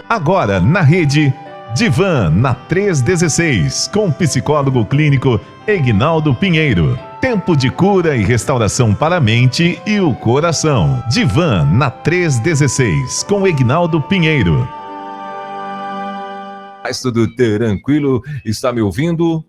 Agora na rede Divan na 316, com o psicólogo clínico Egnaldo Pinheiro. Tempo de cura e restauração para a mente e o coração. Divan na 316, com Egnaldo Pinheiro. Mas tudo tranquilo? Está me ouvindo?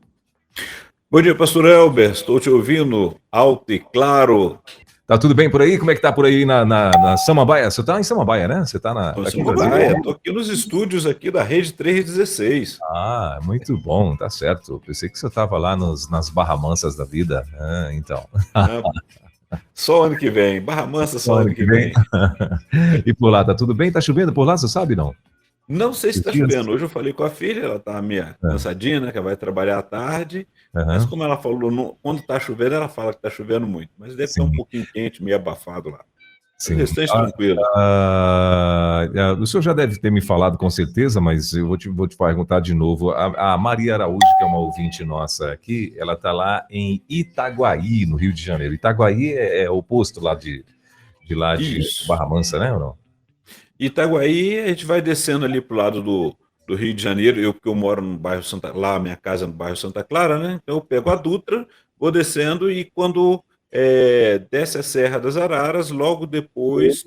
Bom dia, pastor Elber. Estou te ouvindo alto e claro. Tá tudo bem por aí? Como é que tá por aí na Samambaia? Você tá em Samambaia, né? Você tá na... Estou em Samambaia. Estou aqui nos estúdios aqui da Rede 316. Ah, muito bom, tá certo. Pensei que você estava lá nas Barra Mansas da vida. Ah, então. Só ano que vem. Barra Mansa só ano que vem. E por lá, tá tudo bem? Tá chovendo por lá, você sabe, não? Não sei se está chovendo. Hoje eu falei com a filha, ela tá meio cansadinha, né? Que vai trabalhar à tarde. Mas como ela falou, quando está chovendo, ela fala que está chovendo muito. Mas deve estar um pouquinho quente, meio abafado lá. Sim. O restante tranquilo. O senhor já deve ter me falado com certeza, mas eu vou te perguntar de novo. A Maria Araújo, que é uma ouvinte nossa aqui, ela está lá em Itaguaí, no Rio de Janeiro. Itaguaí é oposto lá de Barra Mansa, né, ou não? Itaguaí, a gente vai descendo ali pro lado do Rio de Janeiro, porque eu moro no bairro lá minha casa é no bairro Santa Clara, né? Então eu pego a Dutra, vou descendo e quando desce a Serra das Araras, logo depois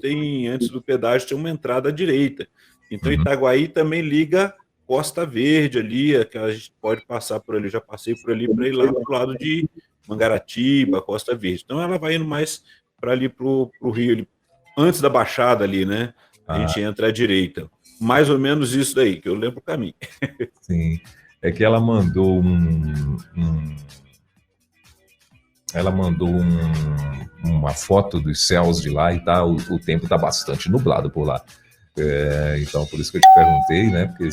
antes do pedágio, tem uma entrada à direita. Então Itaguaí também liga Costa Verde ali, que a gente pode passar por ali, já passei por ali para ir lá pro lado de Mangaratiba, Costa Verde. Então ela vai indo mais para ali pro Rio, ali, antes da Baixada ali, né? A gente entra à direita. Mais ou menos isso daí, que eu lembro o caminho. Sim. É que ela mandou uma foto dos céus de lá e tá, o tempo está bastante nublado por lá. Então, por isso que eu te perguntei, né? Porque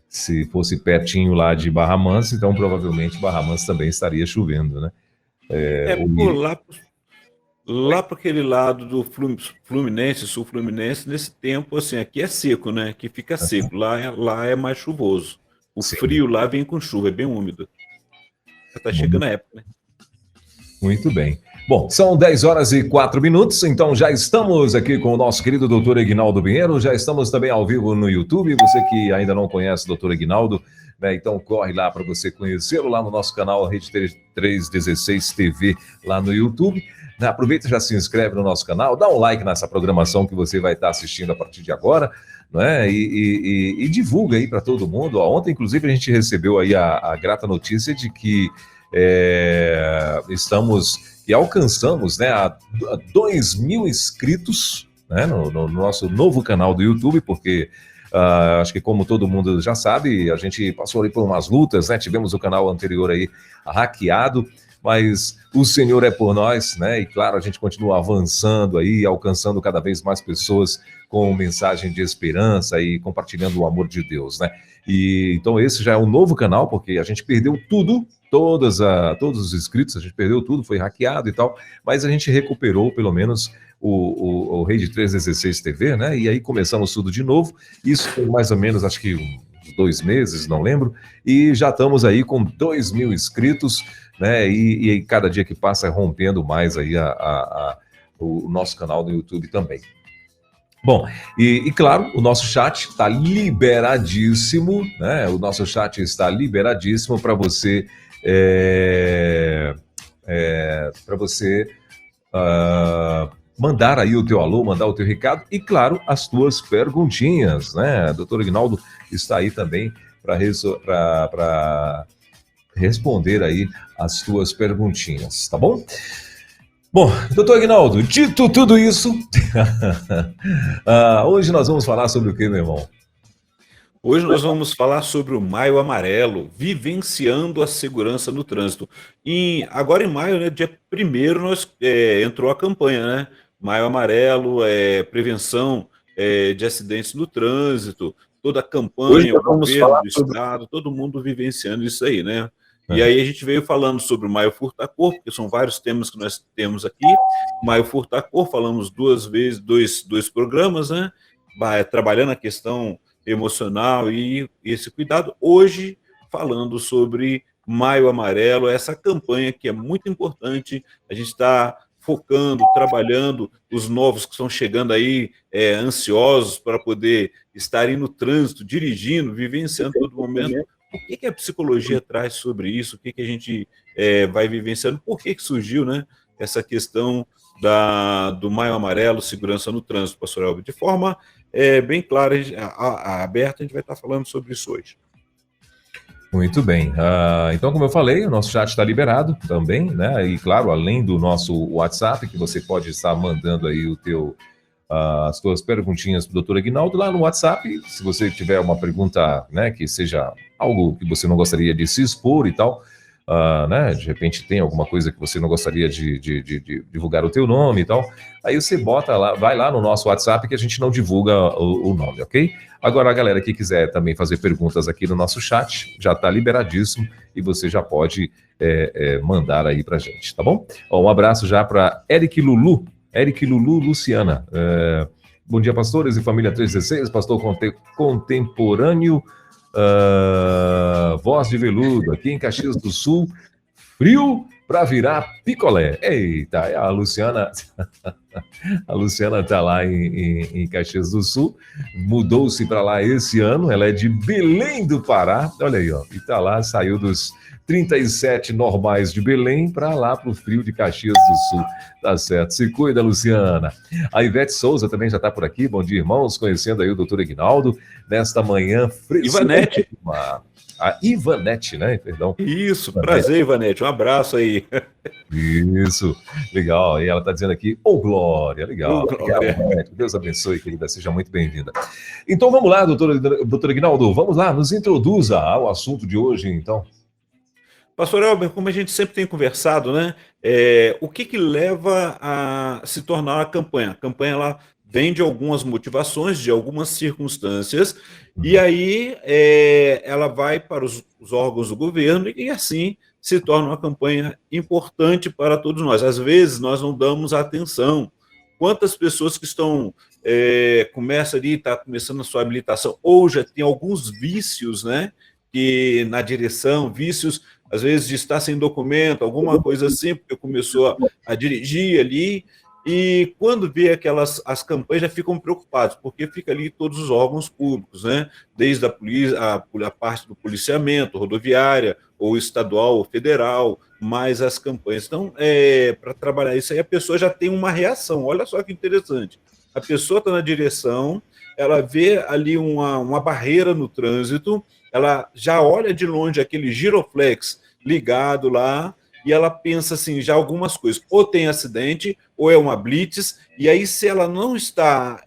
se fosse pertinho lá de Barra Mansa, então provavelmente Barra Mansa também estaria chovendo, né? Por lá para aquele lado do Fluminense, Sul Fluminense, nesse tempo, assim, aqui é seco, né? Aqui fica seco, lá é mais chuvoso. O frio lá vem com chuva, é bem úmido. Já tá chegando a época, né? Muito bem. Bom, são 10h04, então já estamos aqui com o nosso querido doutor Egnaldo Pinheiro, já estamos também ao vivo no YouTube, você que ainda não conhece o doutor Egnaldo, né, então corre lá para você conhecê-lo lá no nosso canal Rede 316 TV, lá no YouTube. Aproveita e já se inscreve no nosso canal, dá um like nessa programação que você vai estar assistindo a partir de agora, né? E divulga aí para todo mundo. Ontem, inclusive, a gente recebeu aí a grata notícia de que estamos e alcançamos, né, a 2.000 inscritos, né, no nosso novo canal do YouTube, porque acho que como todo mundo já sabe, a gente passou aí por umas lutas, né? Tivemos o canal anterior aí hackeado, mas o Senhor é por nós, né? E claro, a gente continua avançando aí, alcançando cada vez mais pessoas com mensagem de esperança e compartilhando o amor de Deus, né? E então esse já é um novo canal, porque a gente perdeu tudo, todos os inscritos, a gente perdeu tudo, foi hackeado e tal, mas a gente recuperou pelo menos o Rede 316 TV, né? E aí começamos tudo de novo. Isso foi mais ou menos, acho que uns 2 meses, não lembro, e já estamos aí com 2.000 inscritos, né? E cada dia que passa rompendo mais aí o nosso canal do YouTube também. Bom, e claro, o nosso chat está liberadíssimo, né? O nosso chat está liberadíssimo para você, mandar aí o teu alô, mandar o teu recado e, claro, as tuas perguntinhas, né? O doutor Egnaldo está aí também para responder aí as tuas perguntinhas, tá bom? Bom, doutor Egnaldo, dito tudo isso, hoje nós vamos falar sobre o que, meu irmão? Hoje nós vamos falar sobre o Maio Amarelo, vivenciando a segurança no trânsito. Agora em maio, né, dia 1º, entrou a campanha, né? Maio Amarelo, prevenção de acidentes no trânsito, toda a campanha, o governo do estado, todo mundo vivenciando isso aí, né? E aí a gente veio falando sobre o Maio Furta-Cor, porque são vários temas que nós temos aqui. Maio Furta-Cor, falamos 2 vezes, dois programas, né? Trabalhando a questão emocional e esse cuidado. Hoje, falando sobre Maio Amarelo, essa campanha que é muito importante. A gente está focando, trabalhando, os novos que estão chegando aí, ansiosos para poder estarem no trânsito, dirigindo, vivenciando todo momento. O que a psicologia traz sobre isso? O que a gente vai vivenciando? Por que surgiu, né, essa questão do Maio Amarelo, segurança no trânsito, pastor Elber? De forma bem clara, aberta, a gente vai estar falando sobre isso hoje. Muito bem. Então, como eu falei, o nosso chat está liberado também, né? E claro, além do nosso WhatsApp, que você pode estar mandando aí as suas perguntinhas para o doutor Aguinaldo lá no WhatsApp. Se você tiver uma pergunta, né, que seja algo que você não gostaria de se expor e tal, né? De repente tem alguma coisa que você não gostaria de divulgar o teu nome e tal, aí você bota lá, vai lá no nosso WhatsApp que a gente não divulga o nome, ok? Agora, a galera que quiser também fazer perguntas aqui no nosso chat, já está liberadíssimo e você já pode mandar aí pra gente, tá bom? Um abraço já para Eric Lulu Luciana. Bom dia, pastores e família 316, pastor contemporâneo, voz de veludo, aqui em Caxias do Sul, frio para virar picolé. Eita, a Luciana está lá em Caxias do Sul, mudou-se para lá esse ano, ela é de Belém do Pará, olha aí, ó, e está lá, saiu dos 37 normais de Belém para lá para o frio de Caxias do Sul, tá certo, se cuida, Luciana. A Ivete Souza também já está por aqui, bom dia, irmãos, conhecendo aí o doutor Aguinaldo, nesta manhã fresca. Ivanete. A Ivanete, né? Perdão. Isso, prazer, Ivanete. Um abraço aí. Isso, legal. E ela está dizendo aqui, Glória, legal. Glória. Legal, Deus abençoe, querida, seja muito bem-vinda. Então vamos lá, doutor Aguinaldo, vamos lá, nos introduza ao assunto de hoje, então. Pastor Elber, como a gente sempre tem conversado, né? O que leva a se tornar uma campanha? A campanha ela vem de algumas motivações, de algumas circunstâncias, e aí ela vai para os órgãos do governo e assim se torna uma campanha importante para todos nós. Às vezes nós não damos atenção. Quantas pessoas que estão começam ali, está começando a sua habilitação, ou já tem alguns vícios, né? Que na direção, vícios, às vezes de estar sem documento, alguma coisa assim, porque começou a dirigir ali, e quando vê as campanhas já ficam preocupados, porque fica ali todos os órgãos públicos, né? Desde a polícia, a parte do policiamento, rodoviária, ou estadual, ou federal, mais as campanhas. Então, para trabalhar isso aí, a pessoa já tem uma reação. Olha só que interessante. A pessoa está na direção, ela vê ali uma barreira no trânsito, ela já olha de longe aquele giroflex ligado lá, e ela pensa assim, já algumas coisas, ou tem acidente, ou é uma blitz, e aí se ela não está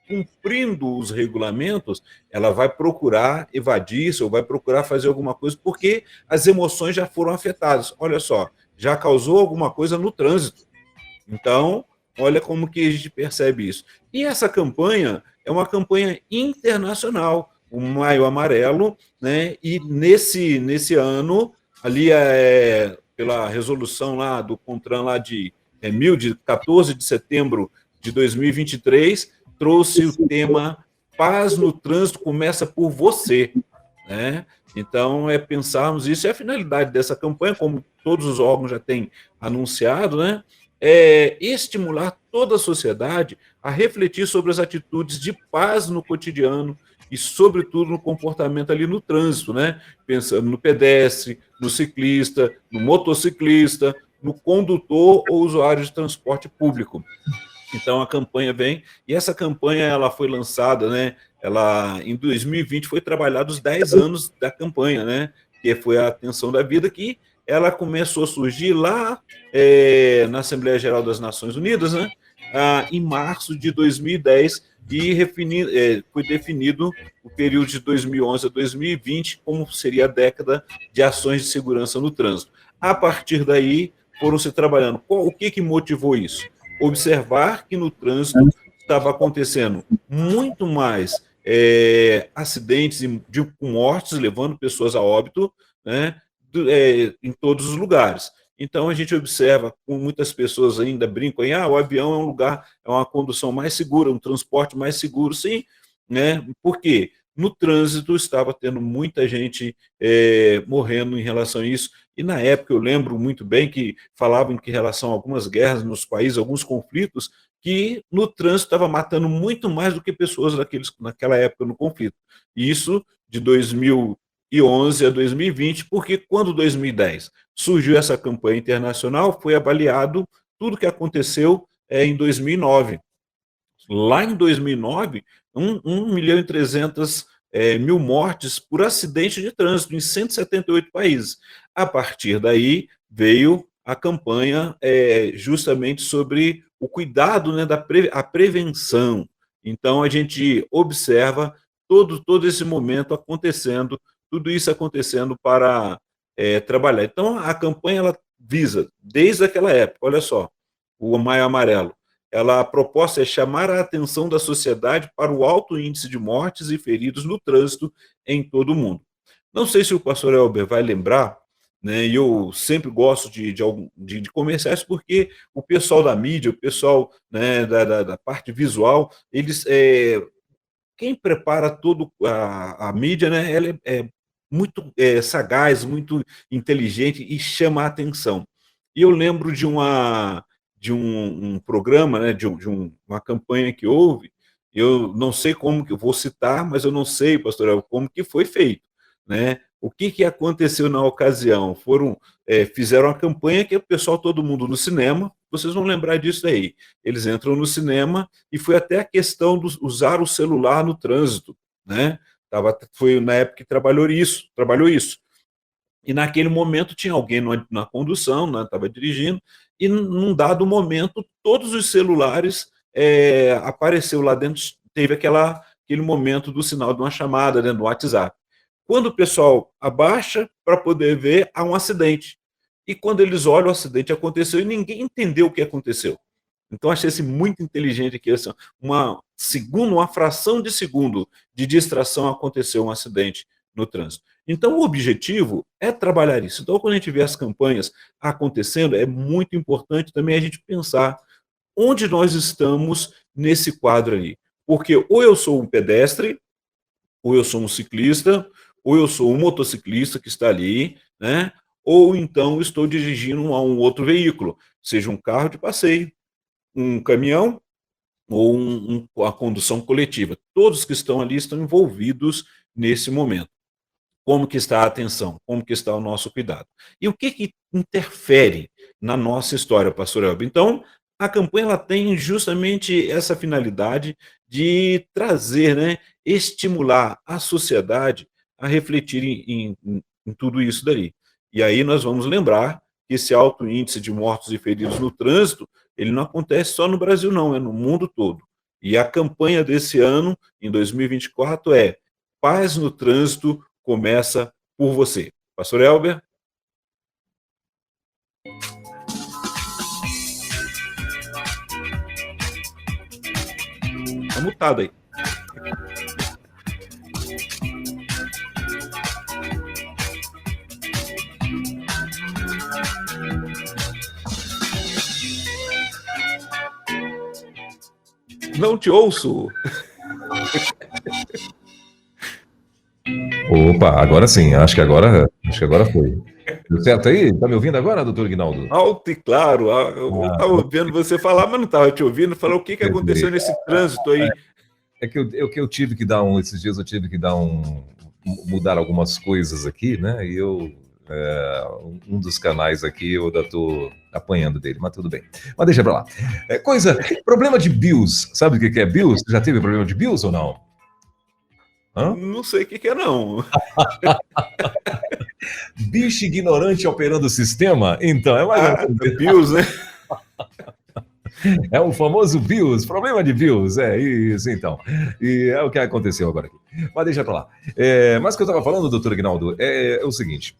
cumprindo os regulamentos, ela vai procurar evadir isso, ou vai procurar fazer alguma coisa, porque as emoções já foram afetadas. Olha só, já causou alguma coisa no trânsito. Então, olha como que a gente percebe isso. E essa campanha é uma campanha internacional, o Maio Amarelo, né? E nesse ano, ali pela resolução lá do CONTRAN lá de 14 de setembro de 2023, trouxe o tema Paz no Trânsito Começa por Você, né? Então, pensarmos isso, é a finalidade dessa campanha, como todos os órgãos já têm anunciado, né? Estimular toda a sociedade a refletir sobre as atitudes de paz no cotidiano e, sobretudo, no comportamento ali no trânsito, né? Pensando no pedestre, no ciclista, no motociclista, no condutor ou usuário de transporte público. Então, a campanha vem, e essa campanha ela foi lançada, né? Ela, em 2020, foi trabalhada os 10 anos da campanha, né? Que foi a Atenção da Vida, que ela começou a surgir lá na Assembleia Geral das Nações Unidas, né? Em março de 2010, e foi definido o período de 2011 a 2020 como seria a década de ações de segurança no trânsito. A partir daí, foram se trabalhando. O que motivou isso? Observar que no trânsito estava acontecendo muito mais acidentes com mortes, levando pessoas a óbito, né? Em todos os lugares. Então, a gente observa, com muitas pessoas ainda brincam em o avião é um lugar, é uma condução mais segura, um transporte mais seguro, sim, né? Por quê? no trânsito estava tendo muita gente morrendo em relação a isso. E na época eu lembro muito bem que falavam que em relação a algumas guerras nos países, alguns conflitos, que no trânsito estava matando muito mais do que pessoas naquela época no conflito. E isso de 2011 a 2020, porque quando 2010 surgiu essa campanha internacional, foi avaliado tudo o que aconteceu em 2009. Lá em 2009, 1 milhão e 300 mil mortes por acidente de trânsito em 178 países. A partir daí, veio a campanha justamente sobre o cuidado, né, a prevenção. Então, a gente observa todo esse momento acontecendo, tudo isso acontecendo para trabalhar. Então, a campanha ela visa, desde aquela época, olha só, o Maio Amarelo, a proposta é chamar a atenção da sociedade para o alto índice de mortes e feridos no trânsito em todo o mundo. Não sei se o pastor Elber vai lembrar, né, e eu sempre gosto de comerciais, porque o pessoal da mídia, o pessoal, né, da parte visual, quem prepara toda a mídia, né, ela é muito sagaz, muito inteligente e chama a atenção. E eu lembro de um programa, né, uma campanha que houve, eu não sei como que eu vou citar, mas eu não sei, pastor, como que foi feito, né? O que aconteceu na ocasião? Fizeram uma campanha que o pessoal, todo mundo no cinema, vocês vão lembrar disso aí. Eles entram no cinema e foi até a questão de usar o celular no trânsito, né? Foi na época que trabalhou isso. E naquele momento tinha alguém na condução, né, estava dirigindo, e num dado momento todos os celulares apareceu lá dentro, teve aquele momento do sinal de uma chamada dentro do WhatsApp. Quando o pessoal abaixa para poder ver, há um acidente. E quando eles olham, o acidente aconteceu e ninguém entendeu o que aconteceu. Então, achei muito inteligente que assim, uma fração de segundo de distração aconteceu um acidente no trânsito. Então, o objetivo é trabalhar isso. Então, quando a gente vê as campanhas acontecendo, é muito importante também a gente pensar onde nós estamos nesse quadro ali. Porque ou eu sou um pedestre, ou eu sou um ciclista, ou eu sou um motociclista que está ali, né? Ou então estou dirigindo a um outro veículo, seja um carro de passeio, um caminhão ou a condução coletiva. Todos que estão ali estão envolvidos nesse momento. Como que está a atenção? Como que está o nosso cuidado? E o que interfere na nossa história, pastor Elber? Então, a campanha ela tem justamente essa finalidade de trazer, né, estimular a sociedade a refletir em tudo isso daí. E aí nós vamos lembrar que esse alto índice de mortos e feridos no trânsito, ele não acontece só no Brasil, não, é no mundo todo. E a campanha desse ano, em 2024, é Paz no Trânsito começa por você. Pastor Elber? Está mutado aí. Não te ouço. Opa, agora sim, acho que agora foi. Tudo certo aí? Tá me ouvindo agora, doutor Ignaldo? Alto e claro. Eu estava vendo você falar, mas não estava te ouvindo. Falou o que aconteceu nesse trânsito aí. É que eu tive que dar esses dias eu tive que dar mudar algumas coisas aqui, né? E um dos canais aqui eu ainda tô apanhando dele, mas tudo bem. Mas deixa pra lá. Problema de BIOS. Sabe o que é BIOS? Já teve problema de BIOS ou não? Hã? Não sei o que é, não. Bicho ignorante operando o sistema? Então, é mais BIOS, né? É o famoso BIOS, problema de BIOS, é isso então. E é o que aconteceu agora aqui. Mas deixa pra lá. Mas o que eu estava falando, doutor Ignaldo, é o seguinte.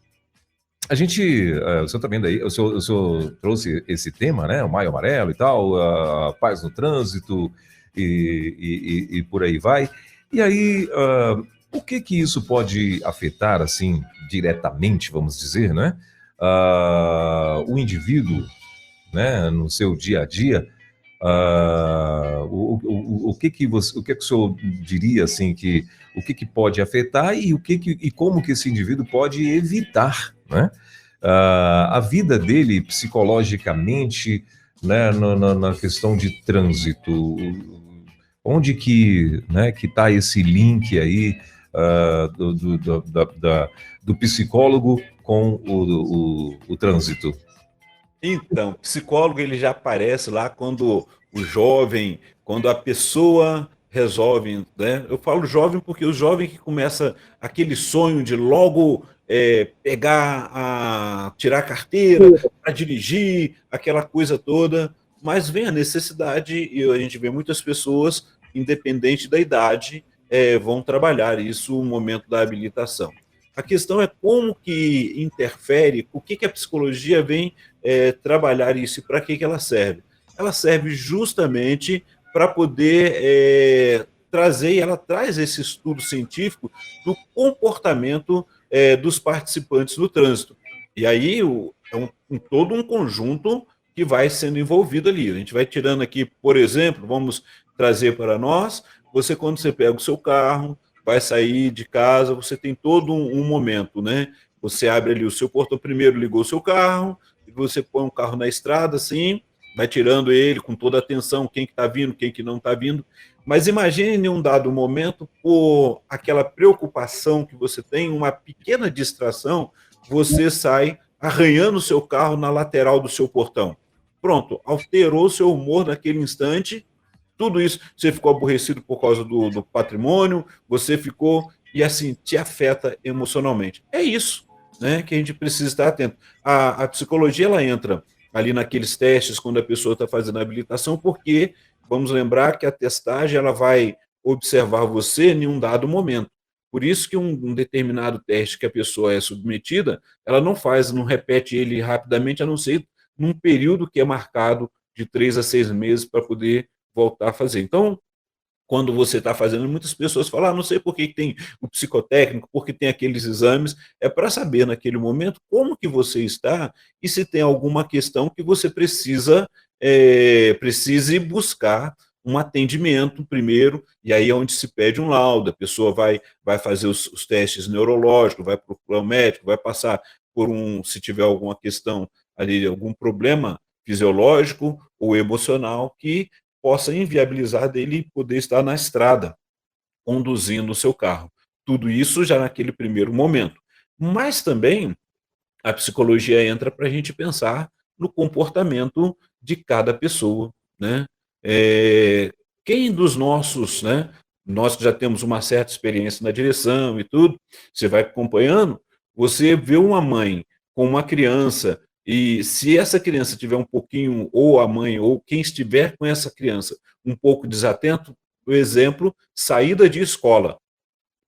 A gente, o senhor tá vendo aí, o senhor trouxe esse tema, né? O Maio Amarelo e tal, a paz no trânsito e por aí vai. E aí, o que isso pode afetar, assim, diretamente, vamos dizer, né? O indivíduo, né, no seu dia a dia, o que que o senhor diria assim que o que pode afetar e e como que esse indivíduo pode evitar, né? A vida dele psicologicamente, né, na questão de trânsito, onde que, né, que está esse link aí do psicólogo com o trânsito? Então, psicólogo ele já aparece lá quando o jovem, quando a pessoa resolve, né? Eu falo jovem porque o jovem que começa aquele sonho de logo pegar tirar a carteira para dirigir, aquela coisa toda, mas vem a necessidade e a gente vê muitas pessoas, independente da idade, vão trabalhar isso no momento da habilitação. A questão é como que interfere, o que a psicologia vem trabalhar isso e para que ela serve? Ela serve justamente para poder trazer, e ela traz esse estudo científico do comportamento dos participantes no trânsito. E aí todo um conjunto que vai sendo envolvido ali. A gente vai tirando aqui, por exemplo, vamos trazer para nós, quando você pega o seu carro, vai sair de casa, você tem todo um momento, né? Você abre ali o seu portão, primeiro ligou o seu carro, e você põe um carro na estrada, assim, vai tirando ele com toda a atenção, quem que está vindo, quem que não está vindo. Mas imagine em um dado momento, por aquela preocupação que você tem, uma pequena distração, você sai arranhando o seu carro na lateral do seu portão. Pronto, alterou o seu humor naquele instante, tudo isso, você ficou aborrecido por causa do patrimônio, você ficou, e assim, te afeta emocionalmente. É isso, né, que a gente precisa estar atento. A psicologia, ela entra ali naqueles testes, quando a pessoa está fazendo a habilitação, porque, vamos lembrar que a testagem, ela vai observar você em um dado momento. Por isso que um determinado teste que a pessoa é submetida, ela não faz, não repete ele rapidamente, a não ser num período que é marcado de 3 a 6 meses para poder voltar a fazer. Então, quando você está fazendo, muitas pessoas falam, não sei por que tem o psicotécnico, porque tem aqueles exames, é para saber naquele momento como que você está e se tem alguma questão que você precise buscar um atendimento primeiro, e aí é onde se pede um laudo, a pessoa vai fazer os testes neurológicos, vai procurar um médico, vai passar por se tiver alguma questão ali, algum problema fisiológico ou emocional que possa inviabilizar dele poder estar na estrada, conduzindo o seu carro. Tudo isso já naquele primeiro momento. Mas também a psicologia entra para a gente pensar no comportamento de cada pessoa, né? Quem dos nossos, né? Nós que já temos uma certa experiência na direção e tudo, você vai acompanhando, você vê uma mãe com uma criança e se essa criança tiver um pouquinho, ou a mãe, ou quem estiver com essa criança um pouco desatento, por exemplo, saída de escola.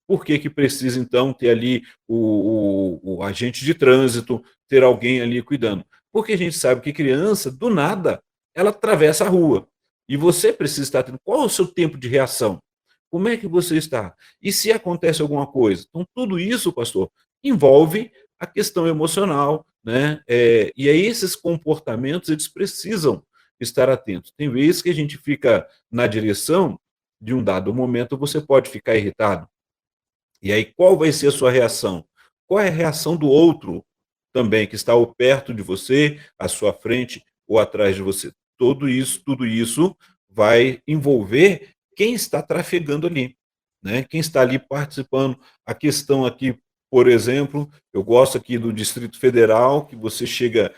Por que que precisa, então, ter ali o agente de trânsito, ter alguém ali cuidando? Porque a gente sabe que criança, do nada, ela atravessa a rua. E você precisa estar tendo. Qual é o seu tempo de reação? Como é que você está? E se acontece alguma coisa? Então, tudo isso, pastor, envolve a questão emocional, né? E aí, esses comportamentos, eles precisam estar atentos. Tem vezes que a gente fica na direção, de um dado momento, você pode ficar irritado. E aí, qual vai ser a sua reação? Qual é a reação do outro também, que está ou perto de você, à sua frente ou atrás de você? Tudo isso vai envolver quem está trafegando ali, né? Quem está ali participando. A questão aqui, por exemplo, eu gosto aqui do Distrito Federal, que você chega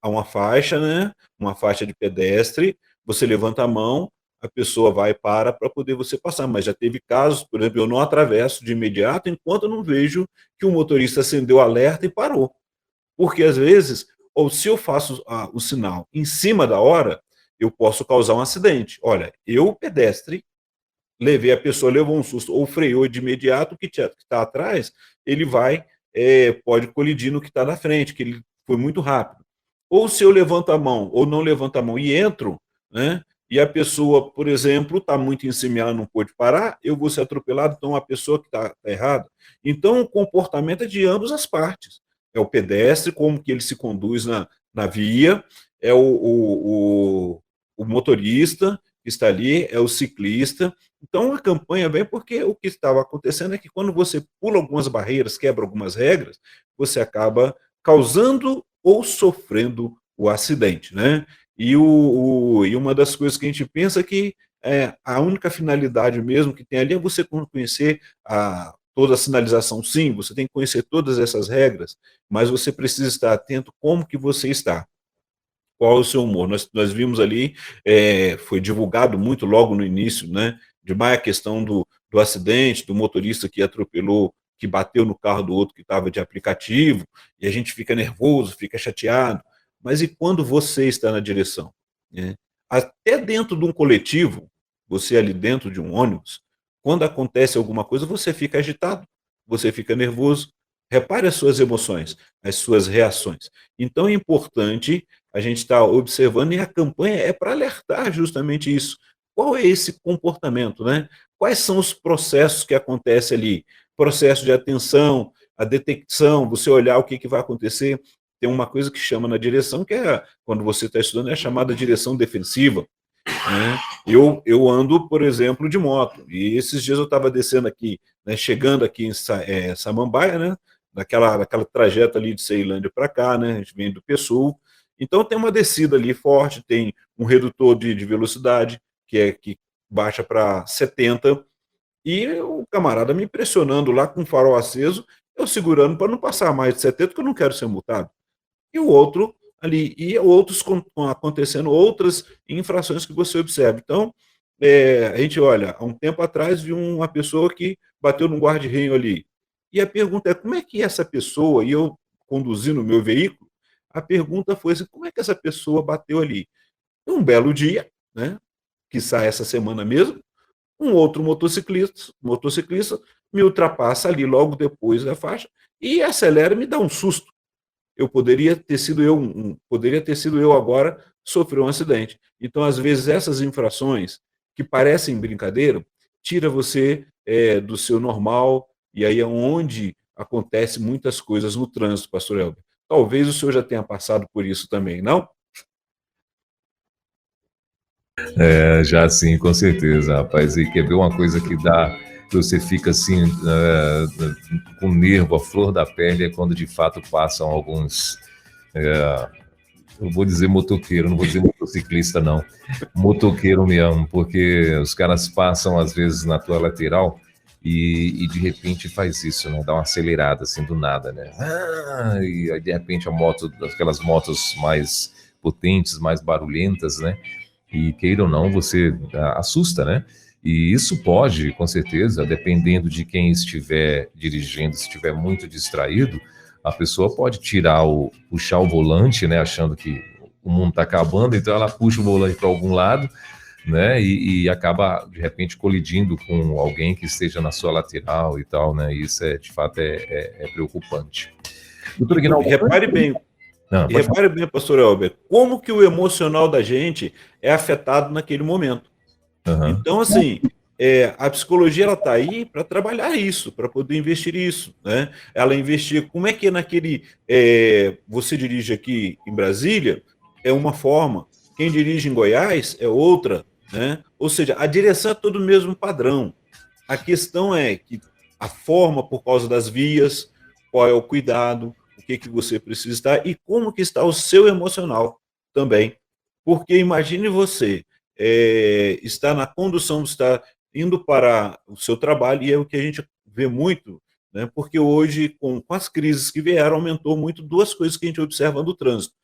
a uma faixa, né? Uma faixa de pedestre, você levanta a mão, a pessoa vai para poder você passar. Mas já teve casos, por exemplo, eu não atravesso de imediato enquanto eu não vejo que o motorista acendeu o alerta e parou. Porque às vezes, ou se eu faço o sinal em cima da hora, eu posso causar um acidente. Olha, eu, pedestre, levei, a pessoa levou um susto ou freou de imediato, o que está atrás, ele pode colidir no que está na frente, que ele foi muito rápido. Ou se eu levanto a mão ou não levanto a mão e entro, né? E a pessoa, por exemplo, está muito em cima e ela não pôde parar, eu vou ser atropelado, então a pessoa que está errada. Então, o comportamento é de ambas as partes. É o pedestre, como que ele se conduz na via, é o motorista, que está ali é o ciclista. Então, a campanha vem porque o que estava acontecendo é que quando você pula algumas barreiras, quebra algumas regras, você acaba causando ou sofrendo o acidente, né? E uma das coisas que a gente pensa é que a única finalidade mesmo que tem ali é você conhecer toda a sinalização. Sim, você tem que conhecer todas essas regras, mas você precisa estar atento como que você está. Qual é o seu humor? Nós vimos ali, foi divulgado muito logo no início, né? De mais a questão do acidente, do motorista que atropelou, que bateu no carro do outro que estava de aplicativo, e a gente fica nervoso, fica chateado. Mas e quando você está na direção? Né? Até dentro de um coletivo, você ali dentro de um ônibus, quando acontece alguma coisa, você fica agitado, você fica nervoso. Repare as suas emoções, as suas reações. Então é importante a gente está observando, e a campanha é para alertar justamente isso. Qual é esse comportamento, né? Quais são os processos que acontecem ali? Processo de atenção, a detecção, você olhar o que, que vai acontecer. Tem uma coisa que chama na direção, que é, quando você está estudando, é a chamada direção defensiva. Né? Eu ando, por exemplo, de moto, e esses dias eu estava descendo aqui, né, chegando aqui em Samambaia, né, naquela trajeto ali de Ceilândia para cá, né, a gente vem do PSUL, então tem uma descida ali forte, tem um redutor de velocidade, que baixa para 70, e o camarada me pressionando lá com o farol aceso, eu segurando para não passar mais de 70, porque eu não quero ser multado. E o outro ali, e outros acontecendo, outras infrações que você observa. Então, a gente olha, há um tempo atrás vi uma pessoa que bateu num guarda-reio ali. E a pergunta é, como é que essa pessoa, e eu conduzindo o meu veículo, a pergunta foi assim, como é que essa pessoa bateu ali? Um belo dia, né, que sai essa semana mesmo, um outro motociclista me ultrapassa ali logo depois da faixa e acelera e me dá um susto. Eu poderia ter sido eu, poderia ter sido eu agora sofrer um acidente. Então, às vezes, essas infrações que parecem brincadeira, tira você do seu normal, e aí é onde acontece muitas coisas no trânsito, pastor Elber. Talvez o senhor já tenha passado por isso também, não? Já sim, com certeza, rapaz. E quer ver uma coisa que dá, que você fica assim, com o nervo, a flor da pele, é quando de fato passam alguns. Eu vou dizer motoqueiro, não vou dizer motociclista, não. Motoqueiro mesmo, porque os caras passam às vezes na tua lateral e de repente faz isso, né? Dá uma acelerada assim do nada, né? E aí de repente a moto, aquelas motos mais potentes, mais barulhentas, né? E queira ou não, você assusta, né? E isso pode, com certeza, dependendo de quem estiver dirigindo, se estiver muito distraído, a pessoa pode puxar o volante, né? Achando que o mundo está acabando, então ela puxa o volante para algum lado, né? E acaba, de repente, colidindo com alguém que esteja na sua lateral e tal, né? E isso, de fato, é preocupante. Doutor Aguinaldo, repare bem, repare bem, pastor Elber, como que o emocional da gente é afetado naquele momento. Então, assim, a psicologia ela está aí para trabalhar isso, para poder investir isso, né? Ela investir, como é que é naquele, você dirige aqui em Brasília, é uma forma, quem dirige em Goiás é outra, né? Ou seja, a direção é todo o mesmo padrão. A questão é que a forma, por causa das vias, qual é o cuidado, o que você precisa estar e como que está o seu emocional também. Porque imagine você estar na condução, estar indo para o seu trabalho, e é o que a gente vê muito, né? Porque hoje, com as crises que vieram, aumentou muito duas coisas que a gente observa no trânsito.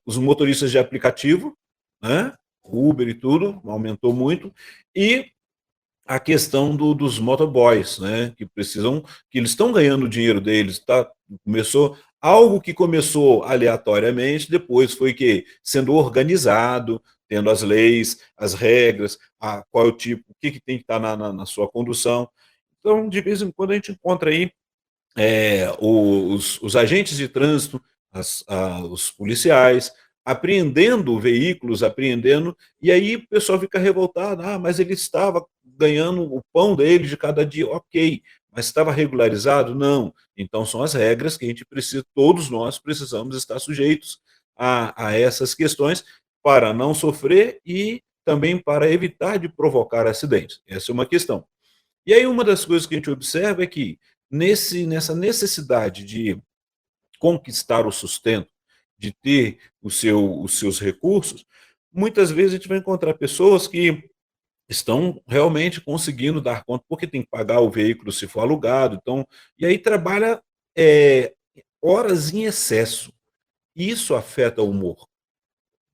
Os motoristas de aplicativo, né? Uber e tudo, aumentou muito, e a questão dos motoboys, né, que eles estão ganhando o dinheiro deles, tá? Começou algo que começou aleatoriamente, depois foi que sendo organizado, tendo as leis, as regras, qual é o tipo, o que tem que estar na sua condução. Então, de vez em quando a gente encontra aí os agentes de trânsito, os policiais, apreendendo veículos, apreendendo, e aí o pessoal fica revoltado, mas ele estava ganhando o pão dele de cada dia, ok, mas estava regularizado? Não. Então são as regras que a gente precisa, todos nós precisamos estar sujeitos a essas questões para não sofrer e também para evitar de provocar acidentes. Essa é uma questão. E aí uma das coisas que a gente observa é que nessa necessidade de conquistar o sustento, de ter os seus recursos, muitas vezes a gente vai encontrar pessoas que estão realmente conseguindo dar conta, porque tem que pagar o veículo se for alugado, então, e aí trabalha horas em excesso. Isso afeta o humor.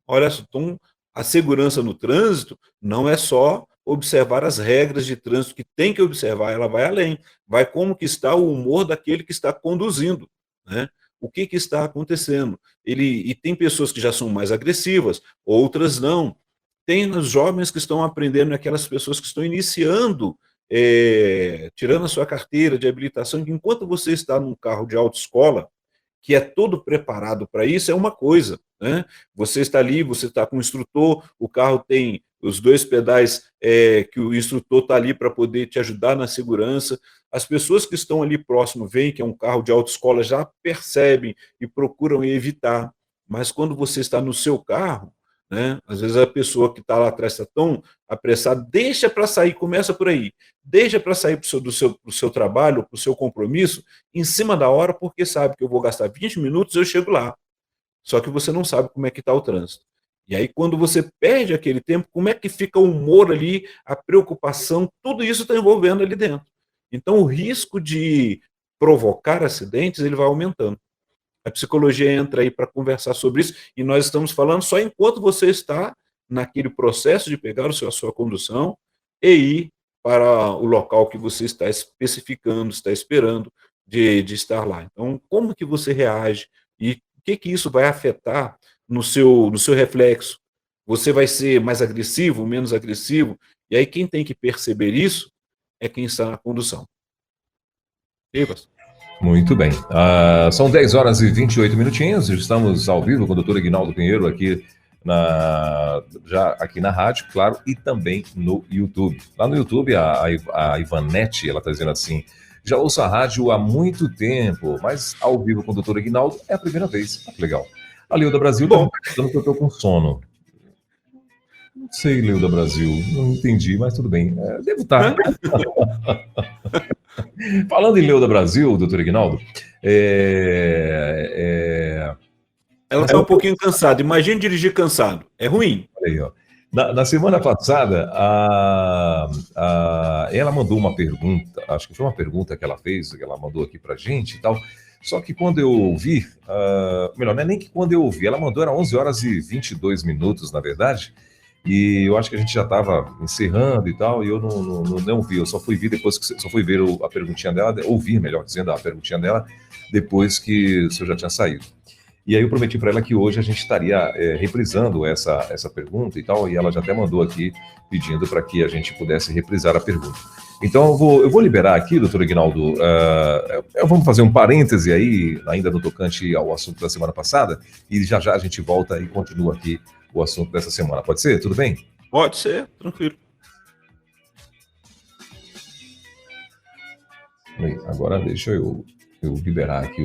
Olha só, então, a segurança no trânsito não é só observar as regras de trânsito que tem que observar, ela vai além, vai como que está o humor daquele que está conduzindo, né? O que está acontecendo? E tem pessoas que já são mais agressivas, outras não. Tem os jovens que estão aprendendo, aquelas pessoas que estão iniciando, tirando a sua carteira de habilitação, que enquanto você está num carro de autoescola, que é todo preparado para isso, é uma coisa, né? Você está ali, você está com o instrutor, o carro tem os 2 pedais que o instrutor está ali para poder te ajudar na segurança. As pessoas que estão ali próximo veem que é um carro de autoescola, já percebem e procuram evitar. Mas quando você está no seu carro, né, às vezes a pessoa que está lá atrás está tão apressada, deixa para sair, começa por aí, deixa para sair do seu trabalho, para o seu compromisso, em cima da hora, porque sabe que eu vou gastar 20 minutos e eu chego lá. Só que você não sabe como é que está o trânsito. E aí, quando você perde aquele tempo, como é que fica o humor ali, a preocupação, tudo isso está envolvendo ali dentro. Então, o risco de provocar acidentes, ele vai aumentando. A psicologia entra aí para conversar sobre isso, e nós estamos falando só enquanto você está naquele processo de pegar a sua condução e ir para o local que você está especificando, está esperando de estar lá. Então, como que você reage e o que isso vai afetar no seu reflexo? Você vai ser mais agressivo, menos agressivo? E aí quem tem que perceber isso é quem está na condução. Pastor? Muito bem. São 10 horas e 28 minutinhos. Estamos ao vivo com o doutor Aguinaldo Pinheiro aqui já aqui na rádio, claro, e também no YouTube. Lá no YouTube, a Ivanete, ela está dizendo assim: já ouço a rádio há muito tempo, mas ao vivo com o doutor Aguinaldo é a primeira vez. Que legal. A Leuda Brasil está pensando que eu estou com sono. Não sei, Leuda Brasil, não entendi, mas tudo bem. Devo estar. Falando em Leuda Brasil, doutor Aguinaldo, ela está um pouquinho cansada. Imagine dirigir cansado. É ruim. Aí, ó. Na semana passada, ela mandou uma pergunta, acho que foi uma pergunta que ela fez, que ela mandou aqui pra gente e tal. Só que quando eu ouvi, melhor, não é nem que quando eu ouvi, ela mandou, era 11 horas e 22 minutos, na verdade, e eu acho que a gente já estava encerrando e tal, e eu não vi, eu só fui ver depois que só fui ver a perguntinha dela, ouvir, melhor dizendo, a perguntinha dela, depois que o senhor já tinha saído. E aí eu prometi para ela que hoje a gente estaria reprisando essa pergunta e tal, e ela já até mandou aqui pedindo para que a gente pudesse reprisar a pergunta. Então eu vou liberar aqui, doutor Aguinaldo, vamos fazer um parêntese aí, ainda no tocante ao assunto da semana passada, e já a gente volta e continua aqui o assunto dessa semana. Pode ser? Tudo bem? Pode ser, tranquilo. Agora deixa eu liberar aqui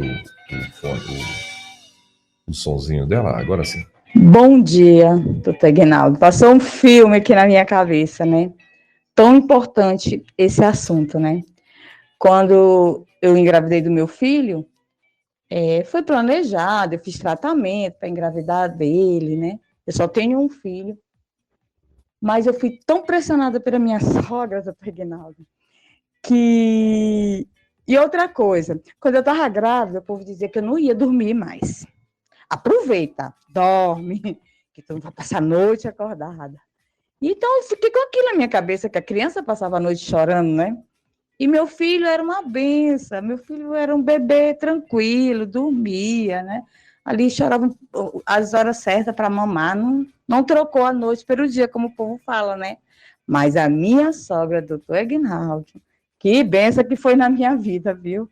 o sonzinho dela, agora sim. Bom dia, doutor Aguinaldo. Passou um filme aqui na minha cabeça, né? Tão importante esse assunto, né? Quando eu engravidei do meu filho, foi planejado, eu fiz tratamento para engravidar dele, né? Eu só tenho um filho. Mas eu fui tão pressionada pela minha sogra, doutor Aguinaldo, que... E outra coisa, quando eu estava grávida, o povo dizia que eu não ia dormir mais. Aproveita, dorme, que tu não vai passar a noite acordada. Então, eu fiquei com aquilo na minha cabeça, que a criança passava a noite chorando, né? E meu filho era uma benção, meu filho era um bebê tranquilo, dormia, né? Ali chorava as horas certas para mamar, não trocou a noite pelo dia, como o povo fala, né? Mas a minha sogra, doutor Aguinaldo, que benção que foi na minha vida, viu?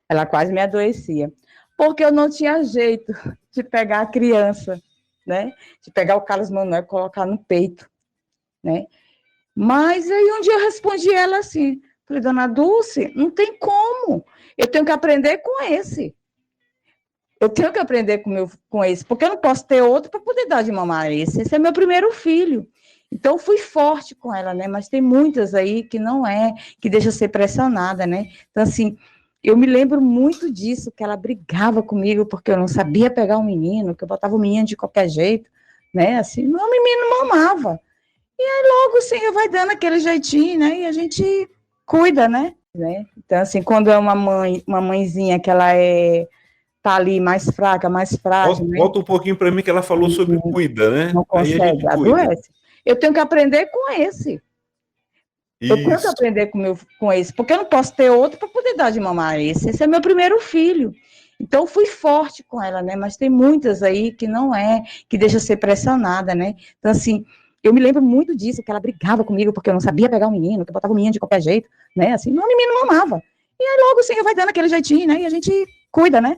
Ela quase me adoecia. Porque eu não tinha jeito de pegar a criança, né? De pegar o Carlos Manuel e colocar no peito, né? Mas aí um dia eu respondi ela assim, falei, dona Dulce, não tem como, eu tenho que aprender com esse. Eu tenho que aprender com esse, porque eu não posso ter outro para poder dar de mamar esse. Esse é meu primeiro filho. Então, fui forte com ela, né? Mas tem muitas aí que não é, que deixa ser pressionada, né? Então, assim, eu me lembro muito disso, que ela brigava comigo porque eu não sabia pegar o menino, que eu botava o menino de qualquer jeito, né? Assim, meu menino mamava. E aí, logo, assim, vai dando aquele jeitinho, né? E a gente cuida, né? Então, assim, quando é uma mãezinha que ela tá ali mais fraca, mais frágil, né? Volta um pouquinho para mim que ela falou sobre cuida, né? Não Aí a gente consegue, cuida. adoece. Eu tenho que aprender com esse. Eu tenho que Isso. aprender com esse, porque eu não posso ter outro para poder dar de mamar a esse. Esse é meu primeiro filho. Então, eu fui forte com ela, né? Mas tem muitas aí que não é, que deixa ser pressionada, né? Então, assim, eu me lembro muito disso, que ela brigava comigo porque eu não sabia pegar o menino, que eu botava o menino de qualquer jeito, né? Assim, meu menino mamava. E aí, logo, assim, vai dando aquele jeitinho, né? E a gente cuida, né?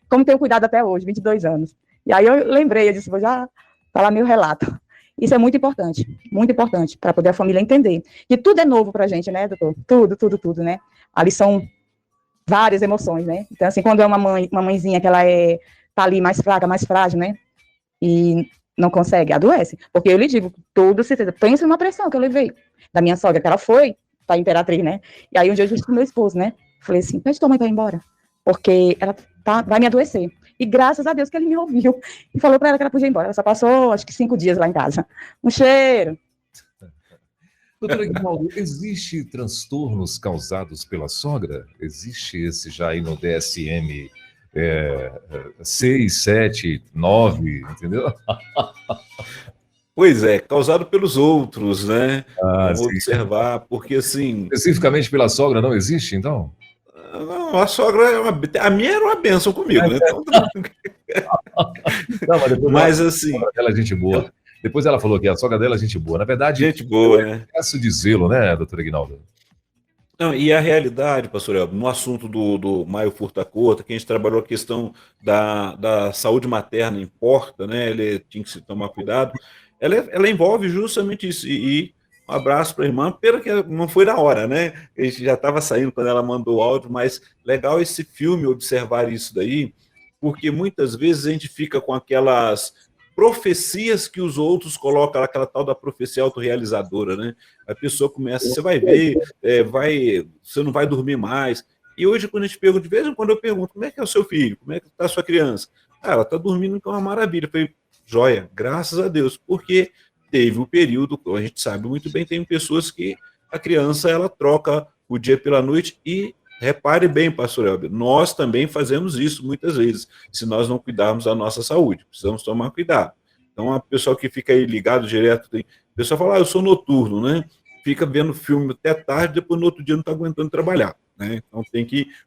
Como tenho cuidado até hoje, 22 anos. E aí eu lembrei, eu disse, vou já falar meu relato. Isso é muito importante, para poder a família entender. Que tudo é novo para a gente, né, doutor? Tudo, né? Ali são várias emoções, né? Então, assim, quando é uma mãezinha que ela tá ali mais fraca, mais frágil, né? E não consegue, adoece. Porque eu lhe digo, tudo certeza. Pensa numa pressão que eu levei da minha sogra, que ela foi para Imperatriz, né? E aí um dia eu disse pro meu esposo, né? Falei assim, pede tua mãe para ir embora, porque ela vai me adoecer. E graças a Deus que ele me ouviu e falou para ela que ela podia ir embora. Ela só passou, acho que 5 dias lá em casa. Um cheiro. Doutor Aguinaldo, existe transtornos causados pela sogra? Existe esse já aí no DSM 6, 7, 9, entendeu? Pois é, causado pelos outros, né? Vamos Sim. observar, porque assim. Especificamente pela sogra não existe, então? Não, a sogra a minha era uma bênção comigo, né? Então, Não, mas depois mas a assim, sogra dela é gente boa. Depois ela falou que a sogra dela é gente boa. Na verdade, gente boa, né? excesso de zelo, né, doutor Aguinaldo? Não, e a realidade, pastor Elber, no assunto do Maio Furtacota, que a gente trabalhou a questão da saúde materna importa, né? Ele tinha que se tomar cuidado. Ela envolve justamente isso. E um abraço para a irmã, pena que não foi na hora, né? A gente já estava saindo quando ela mandou o áudio, mas legal esse filme observar isso daí, porque muitas vezes a gente fica com aquelas profecias que os outros colocam, aquela tal da profecia autorrealizadora, né? A pessoa começa, você vai ver, você não vai dormir mais. E hoje, quando a gente pergunta, de vez em quando eu pergunto, como é que é o seu filho? Como é que está a sua criança? Ah, ela está dormindo, que é uma maravilha. Eu falei, joia, graças a Deus, porque teve o período, a gente sabe muito bem, tem pessoas que a criança, ela troca o dia pela noite e repare bem, pastor Elber, nós também fazemos isso muitas vezes, se nós não cuidarmos da nossa saúde, precisamos tomar cuidado. Então, a pessoa que fica aí ligado direto, o pessoal fala, eu sou noturno, né? Fica vendo filme até tarde, depois no outro dia não está aguentando trabalhar, né? Então,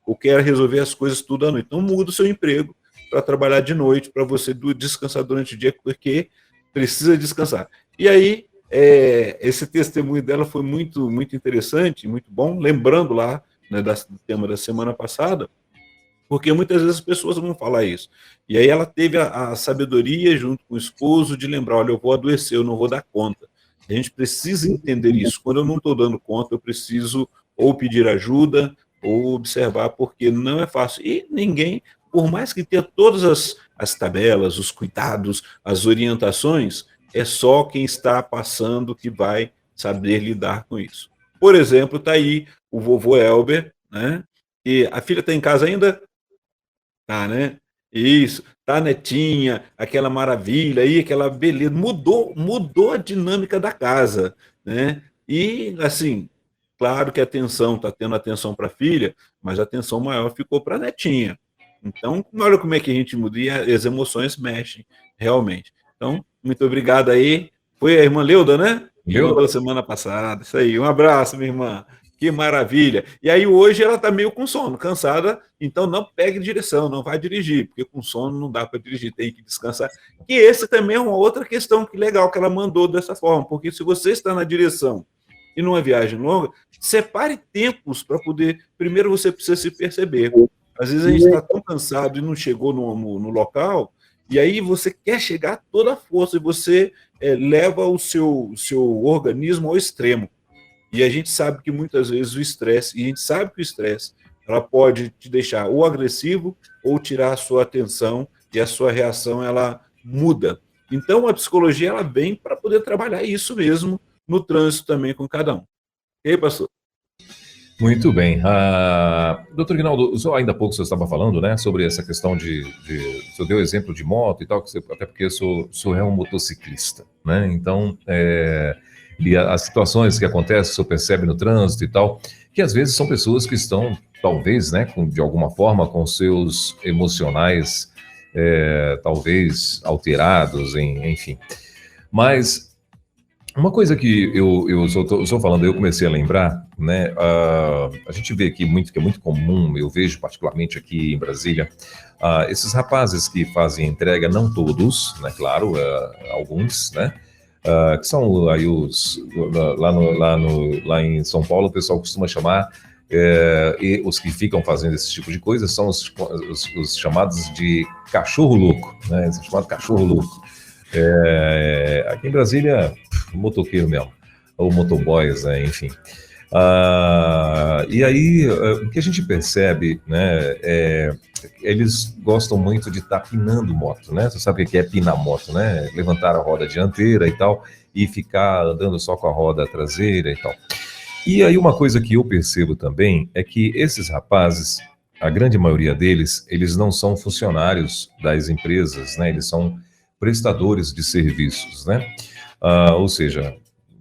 ou quer resolver as coisas tudo à noite. Então, muda o seu emprego para trabalhar de noite, para você descansar durante o dia, porque precisa descansar. E aí, esse testemunho dela foi muito, muito interessante, muito bom, lembrando lá, né, do tema da semana passada, porque muitas vezes as pessoas vão falar isso. E aí ela teve a sabedoria, junto com o esposo, de lembrar, olha, eu vou adoecer, eu não vou dar conta. A gente precisa entender isso. Quando eu não estou dando conta, eu preciso ou pedir ajuda, ou observar, porque não é fácil. E ninguém, por mais que tenha todas as tabelas, os cuidados, as orientações, é só quem está passando que vai saber lidar com isso. Por exemplo, está aí o vovô Elber, né? E a filha está em casa ainda? Tá, né? Isso, tá netinha, aquela maravilha aí, aquela beleza. Mudou a dinâmica da casa, né? E, assim, claro que a atenção, tá tendo atenção para a filha, mas a atenção maior ficou para a netinha. Então, olha como é que a gente muda e as emoções mexem, realmente. Então, muito obrigado aí. Foi a irmã Leuda, né? Que mandou semana passada. Isso aí. Um abraço, minha irmã. Que maravilha. E aí hoje ela está meio com sono, cansada, então não pegue direção, não vai dirigir, porque com sono não dá para dirigir, tem que descansar. E esse também é uma outra questão que legal que ela mandou dessa forma, porque se você está na direção e numa viagem longa, separe tempos para poder. Primeiro você precisa se perceber. Às vezes a gente está tão cansado e não chegou no local, e aí você quer chegar a toda a força e você leva o seu organismo ao extremo. E a gente sabe que muitas vezes o estresse, e a gente sabe que o estresse, ela pode te deixar ou agressivo ou tirar a sua atenção e a sua reação ela muda. Então, a psicologia ela vem para poder trabalhar isso mesmo no trânsito também com cada um. E aí, pastor? Muito bem. Doutor Guinaldo, ainda há pouco você estava falando, né, sobre essa questão você deu exemplo de moto e tal, até porque eu sou um motociclista, né? Então, e as situações que acontecem, o senhor percebe no trânsito e tal, que às vezes são pessoas que estão, talvez, né, de alguma forma, com seus emocionais, talvez alterados, enfim. Mas uma coisa que eu estou falando, eu comecei a lembrar, né? A gente vê aqui muito, que é muito comum, eu vejo particularmente aqui em Brasília, esses rapazes que fazem entrega, não todos, né? Claro, alguns, né? Que são aí lá em São Paulo, o pessoal costuma chamar, e os que ficam fazendo esse tipo de coisa são os chamados de cachorro louco, né? São chamados cachorro louco. Aqui em Brasília, motoqueiro mesmo, ou motoboys, né, enfim. E aí, o que a gente percebe, né, eles gostam muito de estar pinando moto, né? Você sabe o que é pinar moto, né? Levantar a roda dianteira e tal, e ficar andando só com a roda traseira e tal. E aí uma coisa que eu percebo também é que esses rapazes, a grande maioria deles, eles não são funcionários das empresas, né? Eles são prestadores de serviços, né? Ou seja,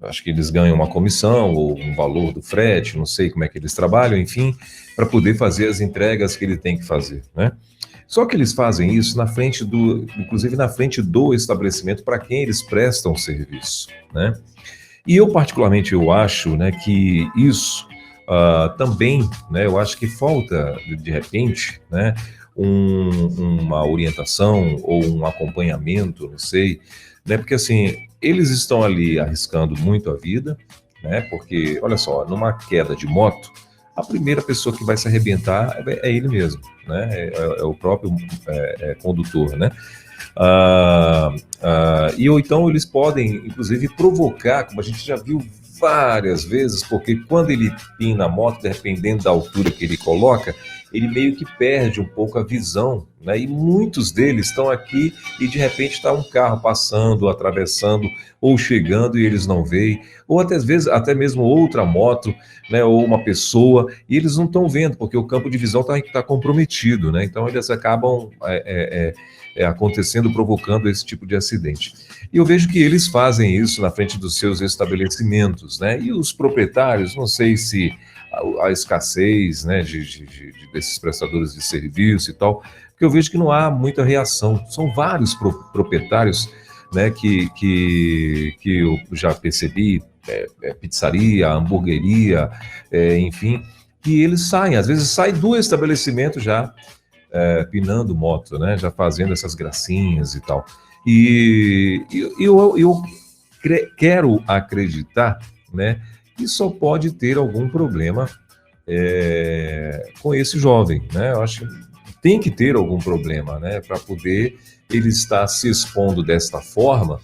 acho que eles ganham uma comissão ou um valor do frete, não sei como é que eles trabalham, enfim, para poder fazer as entregas que ele tem que fazer, né? Só que eles fazem isso inclusive na frente do estabelecimento para quem eles prestam o serviço, né? E eu particularmente eu acho, né, que isso também, né, eu acho que falta de repente, né, uma orientação ou um acompanhamento, não sei, né? Porque assim, eles estão ali arriscando muito a vida, né? Porque, olha só, numa queda de moto, a primeira pessoa que vai se arrebentar é ele mesmo, né? É o próprio condutor, né? Ou então eles podem, inclusive, provocar, como a gente já viu várias vezes, porque quando ele pina a moto, dependendo da altura que ele coloca, ele meio que perde um pouco a visão, né? E muitos deles estão aqui e de repente está um carro passando, atravessando ou chegando e eles não veem, ou até às vezes até mesmo outra moto, né? Ou uma pessoa e eles não estão vendo porque o campo de visão está comprometido, né? Então eles acabam acontecendo, provocando esse tipo de acidente. E eu vejo que eles fazem isso na frente dos seus estabelecimentos, né? E os proprietários, não sei se a escassez, né, desses prestadores de serviço e tal, porque eu vejo que não há muita reação. São vários proprietários, né, que eu já percebi, pizzaria, hamburgueria, enfim, que eles saem, às vezes sai do estabelecimento já pinando moto, né, já fazendo essas gracinhas e tal. E eu quero acreditar, né, que só pode ter algum problema com esse jovem, né? Eu acho que tem que ter algum problema, né, para poder ele estar se expondo desta forma,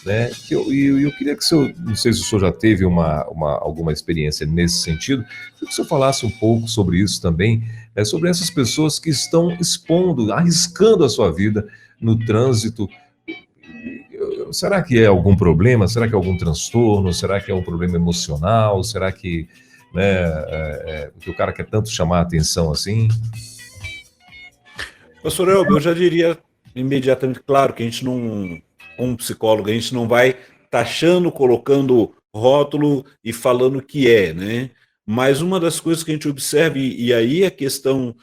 né? Eu queria que o senhor, não sei se o senhor já teve alguma experiência nesse sentido, que o senhor falasse um pouco sobre isso também, sobre essas pessoas que estão expondo, arriscando a sua vida no trânsito. Será que é algum problema? Será que é algum transtorno? Será que é um problema emocional? Será que, né, que o cara quer tanto chamar a atenção assim? Pastor Elber, eu já diria imediatamente, claro que a gente não, como psicólogo, a gente não vai taxando, colocando rótulo e falando que né? Mas uma das coisas que a gente observa, e aí a questão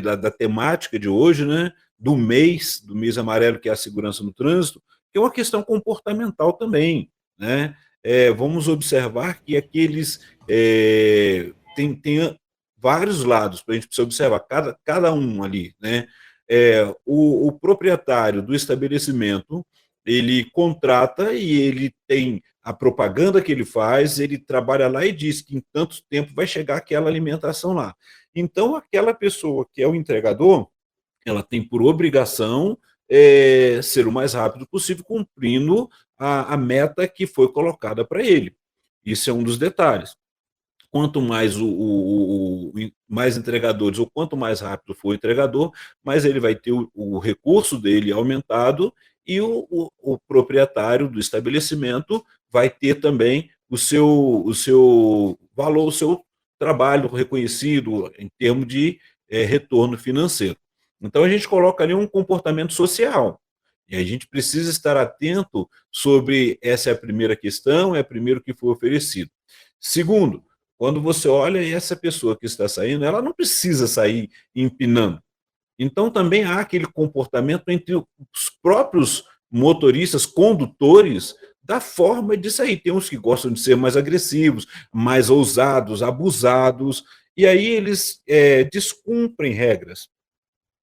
da temática de hoje, né? Do mês amarelo, que é a segurança no trânsito, que é uma questão comportamental também, né? Vamos observar que aqueles tem vários lados para a gente observar, cada um ali, né? O proprietário do estabelecimento, ele contrata e ele tem a propaganda que ele faz, ele trabalha lá e diz que em tanto tempo vai chegar aquela alimentação lá. Então, aquela pessoa que é o entregador, ela tem por obrigação ser o mais rápido possível, cumprindo a meta que foi colocada para ele. Isso é um dos detalhes. Quanto mais mais entregadores, ou quanto mais rápido for o entregador, mais ele vai ter o recurso dele aumentado e o proprietário do estabelecimento vai ter também o seu valor, o seu trabalho reconhecido em termos de retorno financeiro. Então, a gente coloca ali um comportamento social. E a gente precisa estar atento sobre essa é a primeira questão, é o primeiro que foi oferecido. Segundo, quando você olha essa pessoa que está saindo, ela não precisa sair empinando. Então, também há aquele comportamento entre os próprios motoristas, condutores, da forma de sair. Tem uns que gostam de ser mais agressivos, mais ousados, abusados, e aí eles descumprem regras.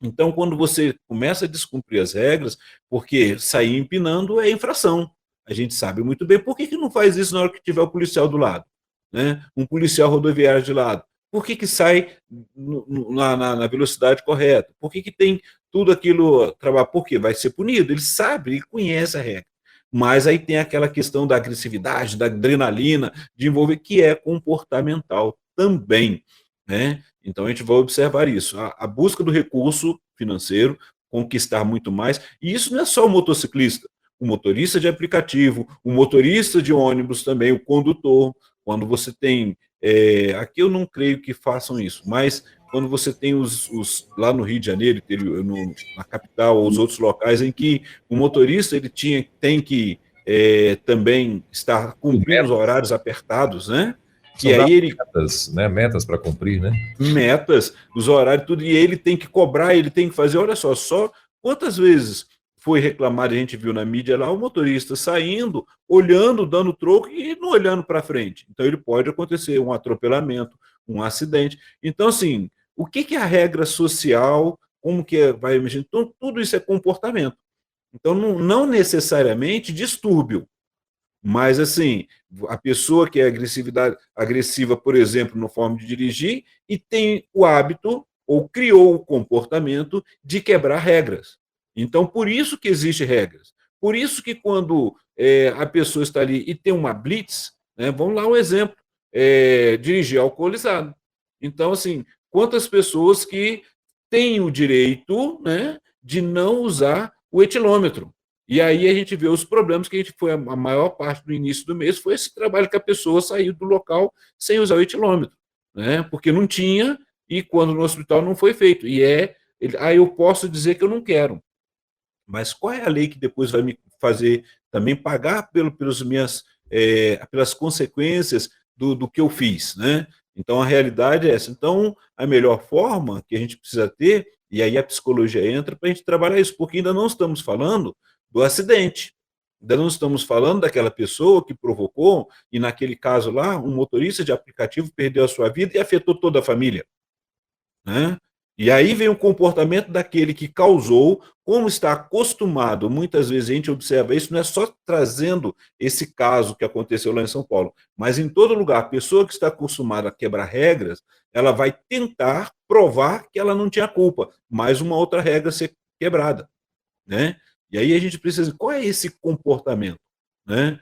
Então, quando você começa a descumprir as regras, porque sair empinando é infração. A gente sabe muito bem. Por que não faz isso na hora que tiver o policial do lado? Né? Um policial rodoviário de lado. Por que sai na velocidade correta? Por que tem tudo aquilo? Por quê? Vai ser punido. Ele sabe, ele conhece a regra. Mas aí tem aquela questão da agressividade, da adrenalina, de envolver, que é comportamental também. Né? Então, a gente vai observar isso. A busca do recurso financeiro, conquistar muito mais. E isso não é só o motociclista. O motorista de aplicativo, o motorista de ônibus também, o condutor. Quando você tem... aqui eu não creio que façam isso, mas quando você tem lá no Rio de Janeiro, na capital, ou os outros locais em que o motorista ele tem que também estar cumprindo os horários apertados, né? São e aí ele metas, né? Metas para cumprir, né? Metas, os horários, tudo, e ele tem que cobrar, ele tem que fazer. Olha só quantas vezes foi reclamado, a gente viu na mídia lá, o motorista saindo, olhando, dando troco e não olhando para frente. Então, ele pode acontecer um atropelamento, um acidente. Então, assim, o que é a regra social? Como que vai imaginar? Então, tudo isso é comportamento. Então, não necessariamente distúrbio. Mas, assim, a pessoa que é agressiva, por exemplo, na forma de dirigir, e tem o hábito, ou criou o comportamento, de quebrar regras. Então, por isso que existem regras. Por isso que quando a pessoa está ali e tem uma blitz, né, vamos lá um exemplo, dirigir alcoolizado. Então, assim, quantas pessoas que têm o direito, né, de não usar o etilômetro? E aí a gente vê os problemas que a gente foi, a maior parte do início do mês foi esse trabalho que a pessoa saiu do local sem usar o etilômetro, né? Porque não tinha, e quando no hospital não foi feito. Aí eu posso dizer que eu não quero. Mas qual é a lei que depois vai me fazer também pagar pelas consequências do que eu fiz, né? Então, a realidade é essa. Então, a melhor forma que a gente precisa ter, e aí a psicologia entra para a gente trabalhar isso, porque ainda não estamos falando do acidente. Ainda não estamos falando daquela pessoa que provocou, e naquele caso lá, um motorista de aplicativo perdeu a sua vida e afetou toda a família. Né? E aí vem o comportamento daquele que causou, como está acostumado, muitas vezes a gente observa isso, não é só trazendo esse caso que aconteceu lá em São Paulo, mas em todo lugar, a pessoa que está acostumada a quebrar regras, ela vai tentar provar que ela não tinha culpa, mais uma outra regra ser quebrada. Né? E aí a gente precisa, qual é esse comportamento? Né?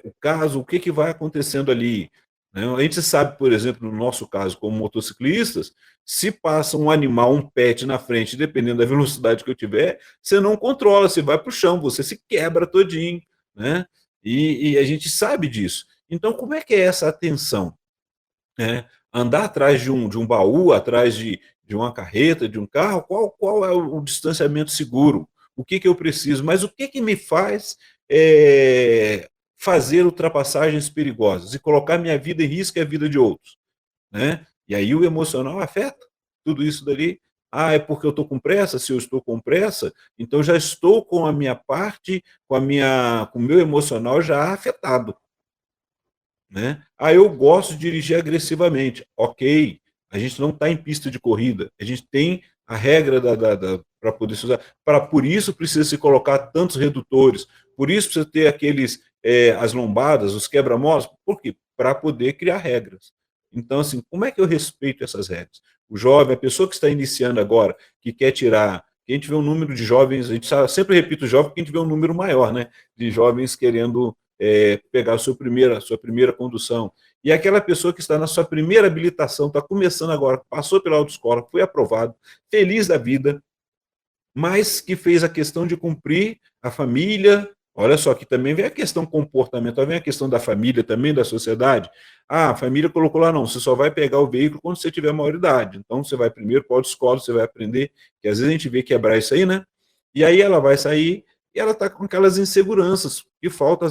O caso, o que vai acontecendo ali? Né? A gente sabe, por exemplo, no nosso caso, como motociclistas, se passa um animal, um pet na frente, dependendo da velocidade que eu tiver, você não controla, você vai para o chão, você se quebra todinho. Né? E a gente sabe disso. Então, como é que é essa atenção? Andar atrás de um baú, atrás de uma carreta, de um carro, qual é o distanciamento seguro? O que eu preciso? Mas o que me faz fazer ultrapassagens perigosas e colocar minha vida em risco e a vida de outros? Né? E aí o emocional afeta tudo isso dali. É porque eu estou com pressa? Se eu estou com pressa, então já estou com a minha parte, com o meu emocional já afetado. Né? Eu gosto de dirigir agressivamente. Ok, a gente não está em pista de corrida, a gente tem a regra para poder se usar. Por isso precisa se colocar tantos redutores, por isso precisa ter as lombadas, os quebra-molas, por quê? Para poder criar regras. Então, assim, como é que eu respeito essas regras? O jovem, a pessoa que está iniciando agora, que quer tirar, que a gente vê um número de jovens, a gente sempre repito jovem, porque a gente vê um número maior, né, de jovens querendo pegar a sua primeira condução. E aquela pessoa que está na sua primeira habilitação, está começando agora, passou pela autoescola, foi aprovado, feliz da vida, mas que fez a questão de cumprir a família. Olha só, que também vem a questão comportamental, vem a questão da família também, da sociedade. Ah, a família colocou lá, não, você só vai pegar o veículo quando você tiver maioridade. Então, você vai primeiro para a autoescola, você vai aprender, que às vezes a gente vê quebrar isso aí, né? E aí ela vai sair e ela está com aquelas inseguranças que faltam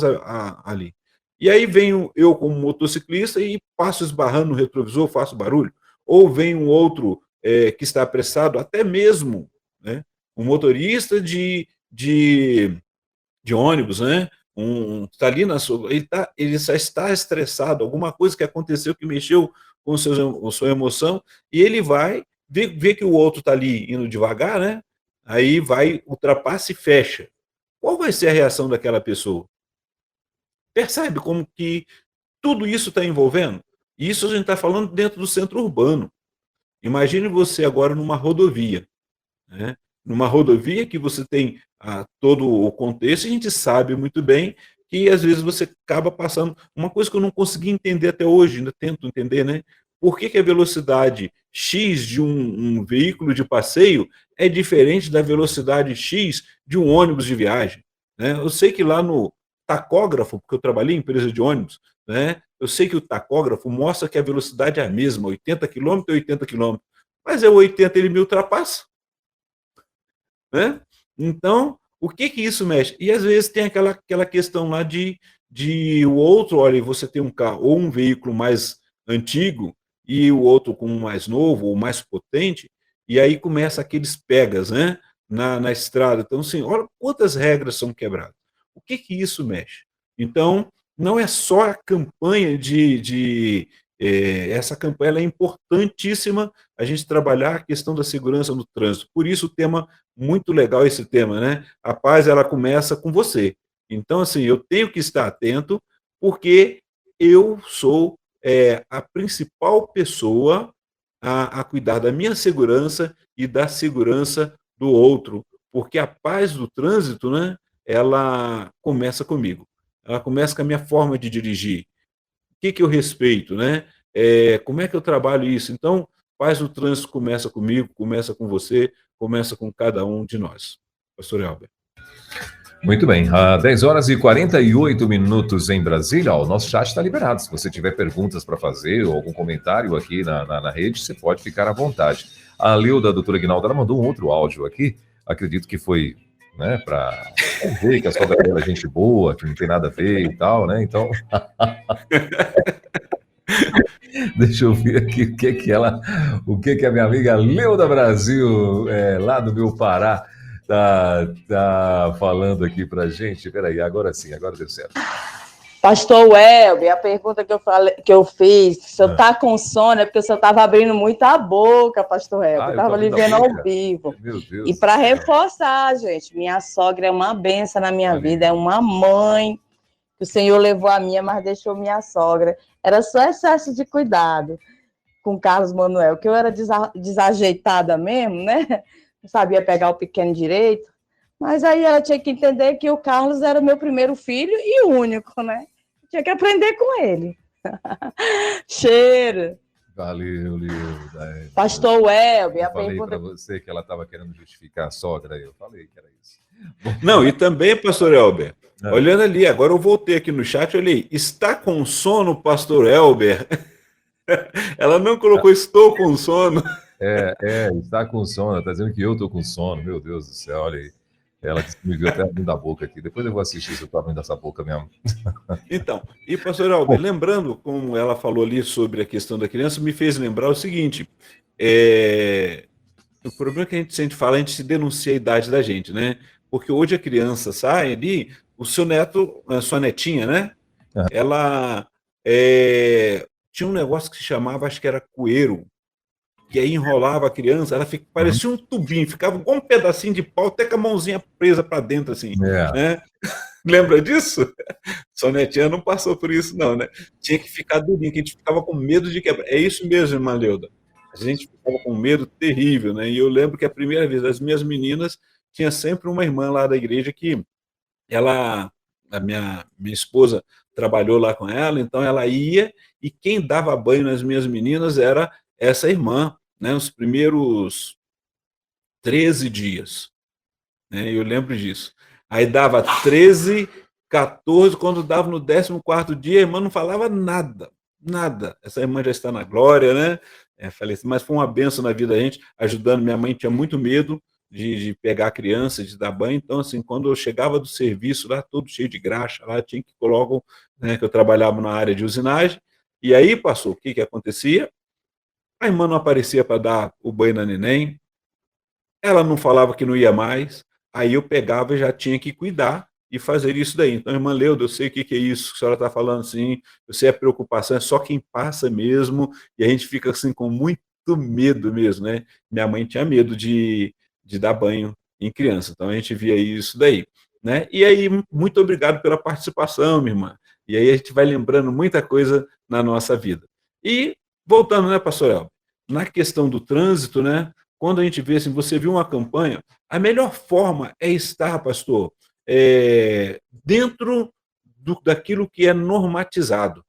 ali. E aí vem eu como motociclista e passo esbarrando no retrovisor, faço barulho. Ou vem um outro que está apressado, até mesmo, né, um motorista de ônibus, né? Tá ali ele já está estressado, alguma coisa que aconteceu que mexeu com a sua emoção, e ele vai ver que o outro está ali indo devagar, né? Aí vai, ultrapassa e fecha. Qual vai ser a reação daquela pessoa? Percebe como que tudo isso está envolvendo? E isso a gente está falando dentro do centro urbano. Imagine você agora numa rodovia, né? Numa rodovia que você tem todo o contexto, a gente sabe muito bem que às vezes você acaba passando. Uma coisa que eu não consegui entender até hoje, ainda tento entender, né? Por que a velocidade X de um veículo de passeio é diferente da velocidade X de um ônibus de viagem? Né? Eu sei que lá no tacógrafo, porque eu trabalhei em empresa de ônibus, né? Eu sei que o tacógrafo mostra que a velocidade é a mesma, 80 km e 80 km, mas é o 80 ele me ultrapassa. Né? Então, o que isso mexe? E às vezes tem aquela questão lá de o outro, olha, você tem um carro ou um veículo mais antigo e o outro com um mais novo ou mais potente, e aí começa aqueles pegas, né, na estrada. Então, assim, olha quantas regras são quebradas. O que isso mexe? Então, não é só a campanha essa campanha ela é importantíssima, a gente trabalhar a questão da segurança no trânsito. Por isso o tema, muito legal esse tema, né? A paz, ela começa com você. Então, assim, eu tenho que estar atento, porque eu sou a principal pessoa a cuidar da minha segurança e da segurança do outro, porque a paz do trânsito, né, ela começa comigo. Ela começa com a minha forma de dirigir. O que eu respeito, né? Como é que eu trabalho isso? Então, paz do trânsito começa comigo, começa com você, começa com cada um de nós. Pastor Elber. Muito bem, 10 horas e 48 minutos em Brasília. Ó, o nosso chat está liberado. Se você tiver perguntas para fazer ou algum comentário aqui na rede, você pode ficar à vontade. A Leuda, a doutora Aguinaldo, ela mandou um outro áudio aqui. Acredito que foi, né, para ver que a sogra dela é gente boa, que não tem nada a ver e tal, né? Então. Deixa eu ver aqui o que a minha amiga Leuda Brasil, lá do meu Pará, tá falando aqui pra gente. Peraí, agora sim, agora deu certo. Pastor Welber, a pergunta que eu fiz, se eu tá com sono, é porque o senhor estava abrindo muito a boca, Pastor Welber. Eu estava ali vendo ao vivo. Meu Deus. E para reforçar, gente, minha sogra é uma benção na minha vida, é uma mãe que o Senhor levou a minha, mas deixou minha sogra. Era só excesso de cuidado com Carlos Manuel, que eu era desajeitada mesmo, né? Não sabia pegar o pequeno direito. Mas aí ela tinha que entender que o Carlos era o meu primeiro filho e o único, né? Tinha que aprender com ele. Cheiro. Valeu, Leuda. Pastor Welber, eu falei para você que ela estava querendo justificar a sogra, eu falei que era isso. Não, e também, Pastor Elber, olhando ali, agora eu voltei aqui no chat, olhei, está com sono, Pastor Elber? Ela não colocou estou com sono. Está com sono, está dizendo que eu estou com sono, meu Deus do céu, olha aí. Ela disse que me viu até abrindo a boca aqui. Depois eu vou assistir se eu estou abrindo essa boca mesmo. Então, e pastor Elber, lembrando como ela falou ali sobre a questão da criança, me fez lembrar o seguinte, o problema é que a gente fala, a gente se denuncia a idade da gente, né? Porque hoje a criança sai ali, o seu neto, a sua netinha, né? Ela tinha um negócio que se chamava, acho que era coeiro, que aí enrolava a criança, ela parecia um tubinho, ficava igual um pedacinho de pau, até com a mãozinha presa para dentro, assim, né? Lembra disso? Sua netinha não passou por isso, não, né? Tinha que ficar durinho, que a gente ficava com medo de quebrar. É isso mesmo, irmã Leuda. A gente ficava com medo terrível, né? E eu lembro que a primeira vez, as minhas meninas, tinha sempre uma irmã lá da igreja que a minha esposa trabalhou lá com ela, então ela ia, e quem dava banho nas minhas meninas era essa irmã, né? Os primeiros 13 dias. né? Eu lembro disso. Aí dava 13, 14, quando dava no 14º dia, a irmã não falava nada, nada. Essa irmã já está na glória, né? Falei assim, mas foi uma benção na vida da gente, ajudando. Minha mãe tinha muito medo de pegar a criança, de dar banho. Então, assim, quando eu chegava do serviço, lá todo cheio de graxa, lá tinha que colocar, né, que eu trabalhava na área de usinagem. E aí, passou, o que que acontecia? A irmã não aparecia para dar o banho na neném, ela não falava que não ia mais, aí eu pegava e já tinha que cuidar e fazer isso daí. Então, irmã Leuda, eu sei o que que é isso que a senhora está falando, sim, eu sei a preocupação, é só quem passa mesmo, e a gente fica assim com muito medo mesmo, né? Minha mãe tinha medo de dar banho em criança, então a gente via isso daí, né? E aí, muito obrigado pela participação, minha irmã. E aí a gente vai lembrando muita coisa na nossa vida. E, voltando, né, pastor Elber, na questão do trânsito, né? Quando a gente vê assim, você viu uma campanha, a melhor forma é estar, pastor, dentro daquilo que é normatizado,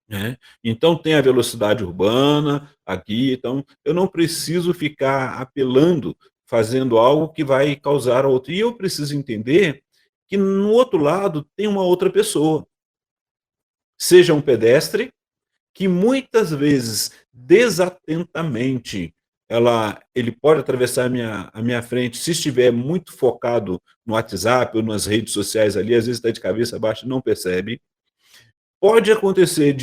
né? Então tem a velocidade urbana aqui, então eu não preciso ficar apelando, fazendo algo que vai causar outro. E eu preciso entender que no outro lado tem uma outra pessoa, seja um pedestre, que muitas vezes, desatentamente, ele pode atravessar a minha frente, se estiver muito focado no WhatsApp ou nas redes sociais ali, às vezes está de cabeça baixa e não percebe. Pode acontecer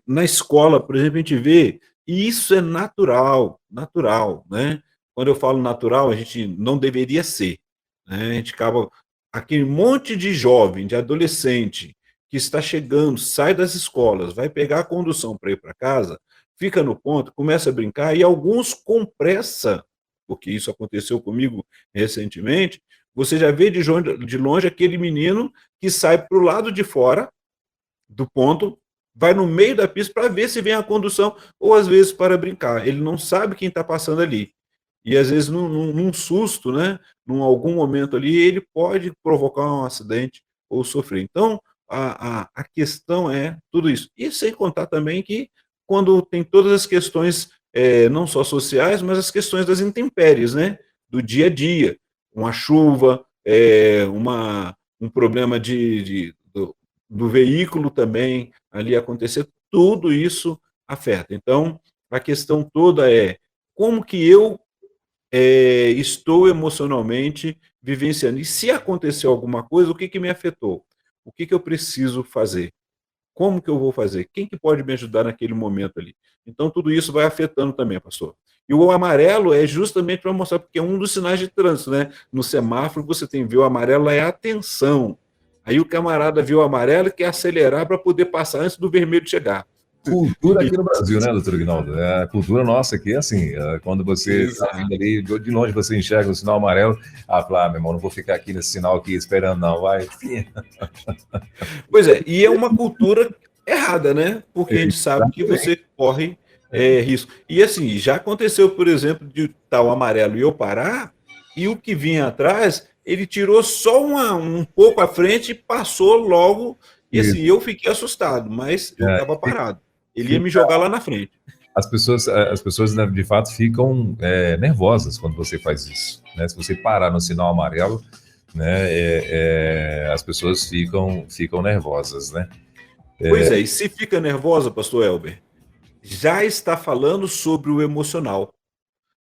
na escola, por exemplo, a gente vê, e isso é natural, natural, né? Quando eu falo natural, a gente não deveria ser, né? A gente acaba, aquele monte de jovem, de adolescente, que está chegando, sai das escolas, vai pegar a condução para ir para casa, fica no ponto, começa a brincar, e alguns com pressa, porque isso aconteceu comigo recentemente, você já vê de longe aquele menino que sai para o lado de fora do ponto, vai no meio da pista para ver se vem a condução, ou às vezes para brincar. Ele não sabe quem está passando ali. E às vezes, num susto, né, num algum momento ali, ele pode provocar um acidente ou sofrer. Então, a questão é tudo isso. E sem contar também que quando tem todas as questões, não só sociais, mas as questões das intempéries, né, do dia a dia, uma chuva, um problema do veículo também ali acontecer, tudo isso afeta. Então, a questão toda é como que eu estou emocionalmente vivenciando. E se aconteceu alguma coisa, o que que me afetou? O que que eu preciso fazer? Como que eu vou fazer? Quem que pode me ajudar naquele momento ali? Então, tudo isso vai afetando também, pastor. E o amarelo é justamente para mostrar, porque é um dos sinais de trânsito, né? No semáforo, você tem ver o amarelo, é atenção. Aí o camarada viu o amarelo e quer acelerar para poder passar antes do vermelho chegar. Cultura aqui no Brasil, né, doutor Ignaldo? A cultura nossa aqui é assim, quando você está Exato. vindo ali, de longe você enxerga o sinal amarelo, fala, meu irmão, não vou ficar aqui nesse sinal aqui esperando, não, vai. Pois é, e é uma cultura errada, né? Porque a gente sabe que você corre risco. E assim, já aconteceu, por exemplo, de estar o amarelo e eu parar, e o que vinha atrás, ele tirou só um pouco à frente e passou logo, e assim, eu fiquei assustado, mas eu estava parado. Ele ia me jogar lá na frente. As pessoas né, de fato ficam nervosas quando você faz isso, né? Se você parar no sinal amarelo, né, as pessoas ficam nervosas, né? Pois é, e se fica nervosa, pastor Elber, já está falando sobre o emocional,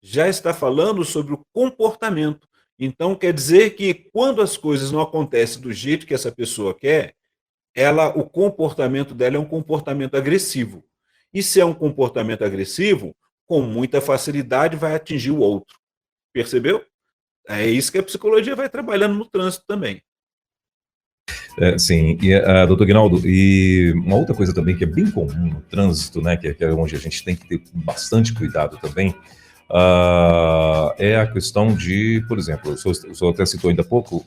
já está falando sobre o comportamento. Então, quer dizer que quando as coisas não acontecem do jeito que essa pessoa quer, o comportamento dela é um comportamento agressivo. E se é um comportamento agressivo, com muita facilidade vai atingir o outro. Percebeu? É isso que a psicologia vai trabalhando no trânsito também. Sim, e doutor Guinaldo, e uma outra coisa também que é bem comum no trânsito, né, que é onde a gente tem que ter bastante cuidado também, é a questão de, por exemplo, o senhor até citou ainda há pouco,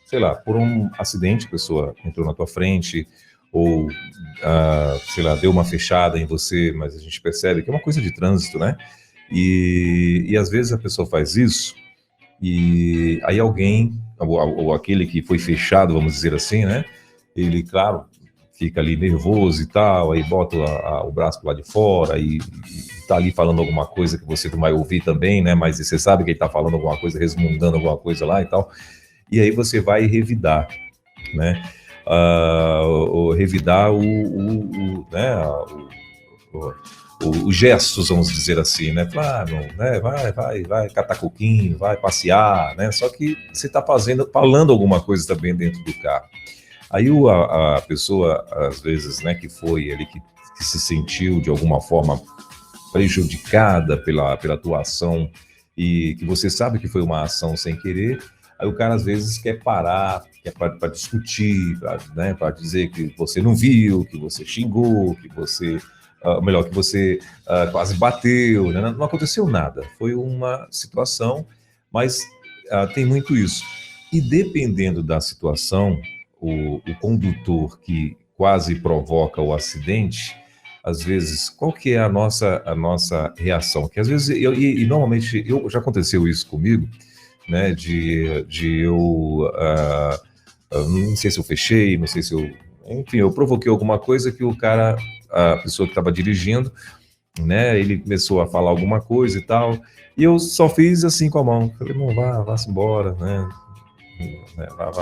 sei lá, por um acidente, a pessoa entrou na tua frente, ou, sei lá, deu uma fechada em você, mas a gente percebe que é uma coisa de trânsito, né? E às vezes a pessoa faz isso, e aí alguém, ou aquele que foi fechado, vamos dizer assim, né? Ele, claro, fica ali nervoso e tal, aí bota o braço para lá de fora e tá ali falando alguma coisa que você não vai ouvir também, né? Mas você sabe que ele tá falando alguma coisa, resmungando alguma coisa lá e tal. E aí você vai revidar, né? Revidar né? Os gestos, vamos dizer assim, né? Claro, né? Vai catar coquinho, vai passear, né? Só que você está falando alguma coisa também dentro do carro. Aí a pessoa, às vezes, né, que foi ali, que se sentiu de alguma forma prejudicada pela tua ação e que você sabe que foi uma ação sem querer, aí o cara às vezes quer parar, quer para discutir, né, para dizer que você não viu, que você xingou, que você, melhor, que você quase bateu, né? Não aconteceu nada, foi uma situação, mas tem muito isso. E dependendo da situação, o condutor que quase provoca o acidente, às vezes, qual que é a nossa reação? Que às vezes, normalmente, já aconteceu isso comigo, né, de eu, não sei se eu fechei, não sei se eu, enfim, eu provoquei alguma coisa que a pessoa que estava dirigindo, né, ele começou a falar alguma coisa e tal, e eu só fiz assim com a mão, falei, não, vá-se embora, né,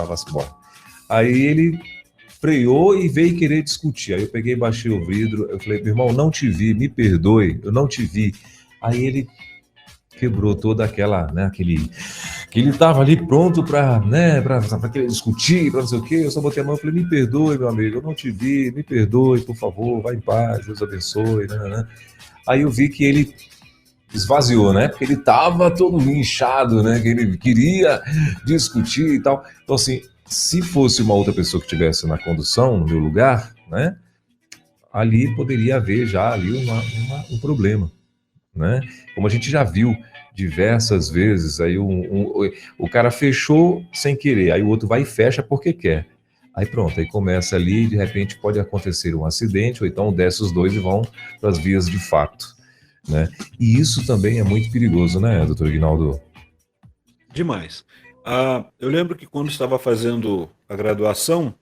vá-se embora. Aí ele freou e veio querer discutir. Aí eu peguei, baixei o vidro, eu falei, meu irmão, não te vi, me perdoe, eu não te vi. Aí ele quebrou toda aquela, né, que ele estava ali pronto para, né, para querer discutir, para não sei o quê. Eu só botei a mão e falei, me perdoe, meu amigo, eu não te vi, me perdoe, por favor, vai em paz, Deus abençoe, né. Aí eu vi que ele esvaziou, né? Porque ele estava todo inchado, né? Que ele queria discutir e tal. Então, assim, se fosse uma outra pessoa que estivesse na condução, no meu lugar, né? Ali poderia haver já ali um problema, né? Como a gente já viu diversas vezes, aí o cara fechou sem querer, aí o outro vai e fecha porque quer. Aí pronto, aí começa ali, de repente pode acontecer um acidente, ou então desce os dois e vão para as vias de fato, né? E isso também é muito perigoso, né, doutor Ignaldo? Demais. Eu lembro que quando estava fazendo a graduação,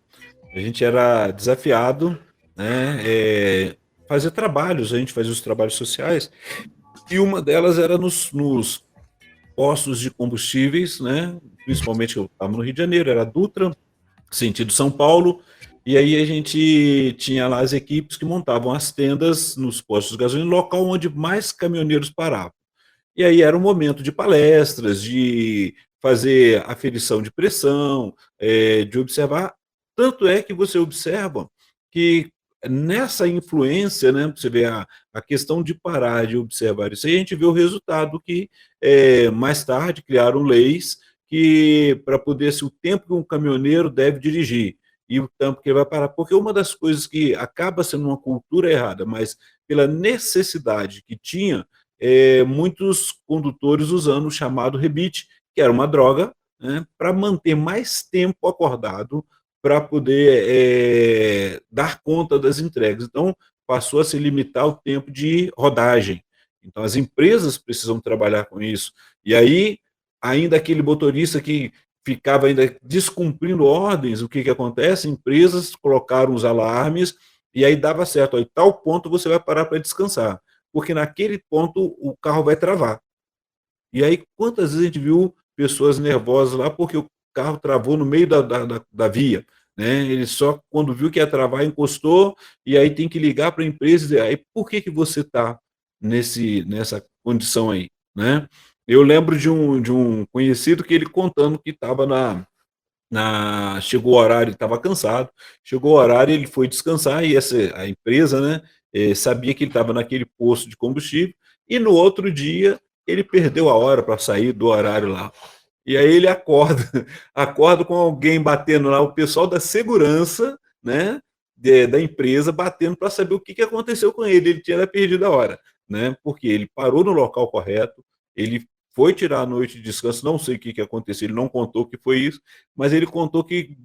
a gente era desafiado, né, fazer trabalhos, a gente fazia os trabalhos sociais, e uma delas era nos postos de combustíveis, né, principalmente eu estava no Rio de Janeiro, era Dutra, sentido São Paulo, e aí a gente tinha lá as equipes que montavam as tendas nos postos de gasolina, local onde mais caminhoneiros paravam. E aí era um momento de palestras, de fazer aferição de pressão, de observar. Tanto é que você observa que nessa influência, né, você vê a questão de parar de observar isso aí, a gente vê o resultado que mais tarde criaram leis que para poder ser o tempo que um caminhoneiro deve dirigir e o tempo que ele vai parar, porque uma das coisas que acaba sendo uma cultura errada, mas pela necessidade que tinha, muitos condutores usando o chamado rebite, que era uma droga, né, para manter mais tempo acordado, para poder dar conta das entregas. Então, passou a se limitar o tempo de rodagem. Então, as empresas precisam trabalhar com isso. E aí, ainda aquele motorista que ficava ainda descumprindo ordens, o que acontece? Empresas colocaram os alarmes e aí dava certo. Aí, tal ponto você vai parar para descansar, porque naquele ponto o carro vai travar. E aí, quantas vezes a gente viu pessoas nervosas lá porque o carro travou no meio da via, né? Ele só, quando viu que ia travar, encostou, e aí tem que ligar para a empresa e dizer, aí, por que você está nessa condição aí, né? Eu lembro de um conhecido que ele contando que estava chegou o horário, ele estava cansado, chegou o horário, ele foi descansar e a empresa, né, sabia que ele estava naquele posto de combustível e no outro dia ele perdeu a hora para sair do horário lá. E aí ele acorda, acorda com alguém batendo lá, o pessoal da segurança, né, da empresa batendo para saber o que aconteceu com ele. Ele tinha perdido a hora, né, porque ele parou no local correto, ele foi tirar a noite de descanso, não sei o que aconteceu, ele não contou o que foi isso, mas ele contou que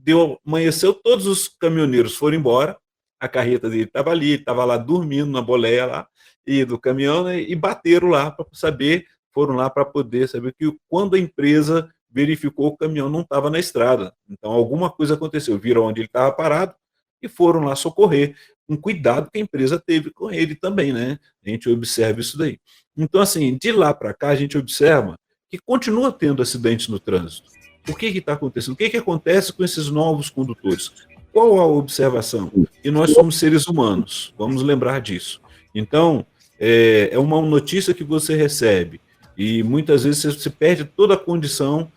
amanheceu, todos os caminhoneiros foram embora, a carreta dele estava ali, ele estava lá dormindo na boleia lá, e do caminhão, né, e bateram lá para saber, foram lá para poder saber que quando a empresa verificou, o caminhão não estava na estrada. Então alguma coisa aconteceu, viram onde ele estava parado, e foram lá socorrer, com cuidado que a empresa teve com ele também, né? A gente observa isso daí. Então, assim, de lá para cá, a gente observa que continua tendo acidentes no trânsito. O que está acontecendo? O que acontece com esses novos condutores? Qual a observação? Que nós somos seres humanos, vamos lembrar disso. Então, é uma notícia que você recebe e muitas vezes você perde toda a condição,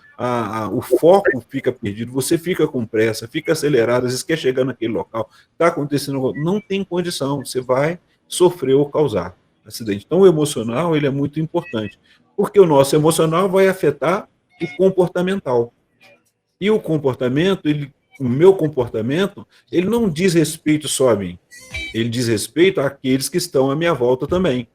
o foco fica perdido, você fica com pressa, fica acelerado, às vezes quer chegar naquele local, está acontecendo, não tem condição, você vai sofrer ou causar acidente. Então, o emocional ele é muito importante, porque o nosso emocional vai afetar o comportamental. E o comportamento, o meu comportamento, ele não diz respeito só a mim, ele diz respeito àqueles que estão à minha volta também.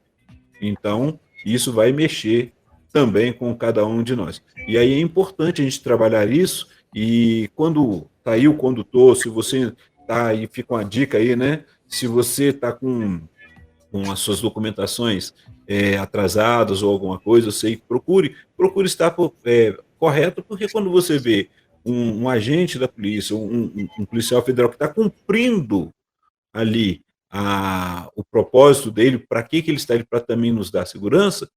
Então, isso vai mexer também com cada um de nós. E aí é importante a gente trabalhar isso, e quando está aí o condutor, se você está aí, fica uma dica aí, né? Se você está com as suas documentações atrasadas ou alguma coisa, eu sei, procure estar correto, porque quando você vê um agente da polícia, um policial federal que está cumprindo ali o propósito dele, para que ele está ali, para também nos dar segurança,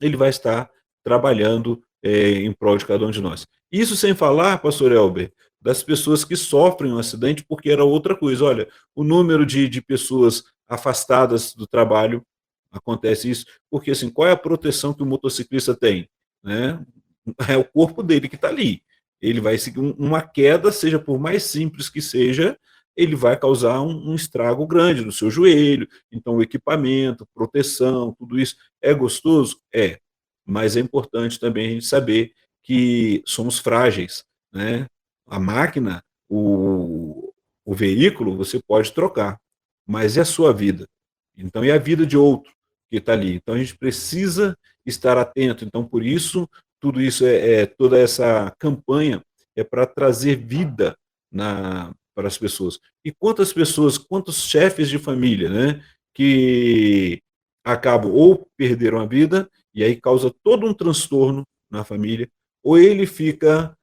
ele vai estar trabalhando em prol de cada um de nós. Isso sem falar, pastor Elber, das pessoas que sofrem um acidente porque era outra coisa. Olha, o número de pessoas afastadas do trabalho, acontece isso, porque assim, qual é a proteção que o motociclista tem? Né? É o corpo dele que está ali. Ele vai seguir uma queda, seja por mais simples que seja, ele vai causar um estrago grande no seu joelho. Então, o equipamento, proteção, tudo isso é gostoso? É. Mas é importante também a gente saber que somos frágeis, né? A máquina, o veículo, você pode trocar, mas é a sua vida. Então, é a vida de outro que está ali. Então, a gente precisa estar atento. Então, por isso, tudo isso toda essa campanha é para trazer vida para as pessoas. E quantas pessoas, quantos chefes de família, né, que acabam ou perderam a vida, e aí causa todo um transtorno na família, ou ele fica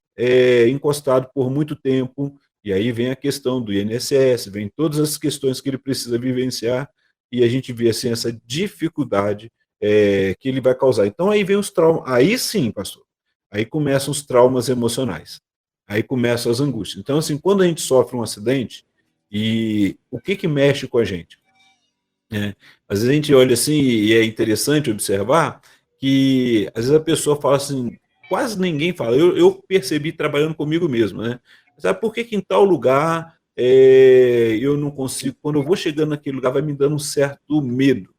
encostado por muito tempo, e aí vem a questão do INSS, vem todas as questões que ele precisa vivenciar, e a gente vê assim, essa dificuldade que ele vai causar. Então aí vem os traumas, aí sim, pastor, aí começam os traumas emocionais, aí começam as angústias. Então assim, quando a gente sofre um acidente, e o que mexe com a gente? Às vezes a gente olha assim, e é interessante observar, que às vezes a pessoa fala assim, quase ninguém fala, eu percebi trabalhando comigo mesmo, né? Sabe por que em tal lugar eu não consigo, quando eu vou chegando naquele lugar vai me dando um certo medo,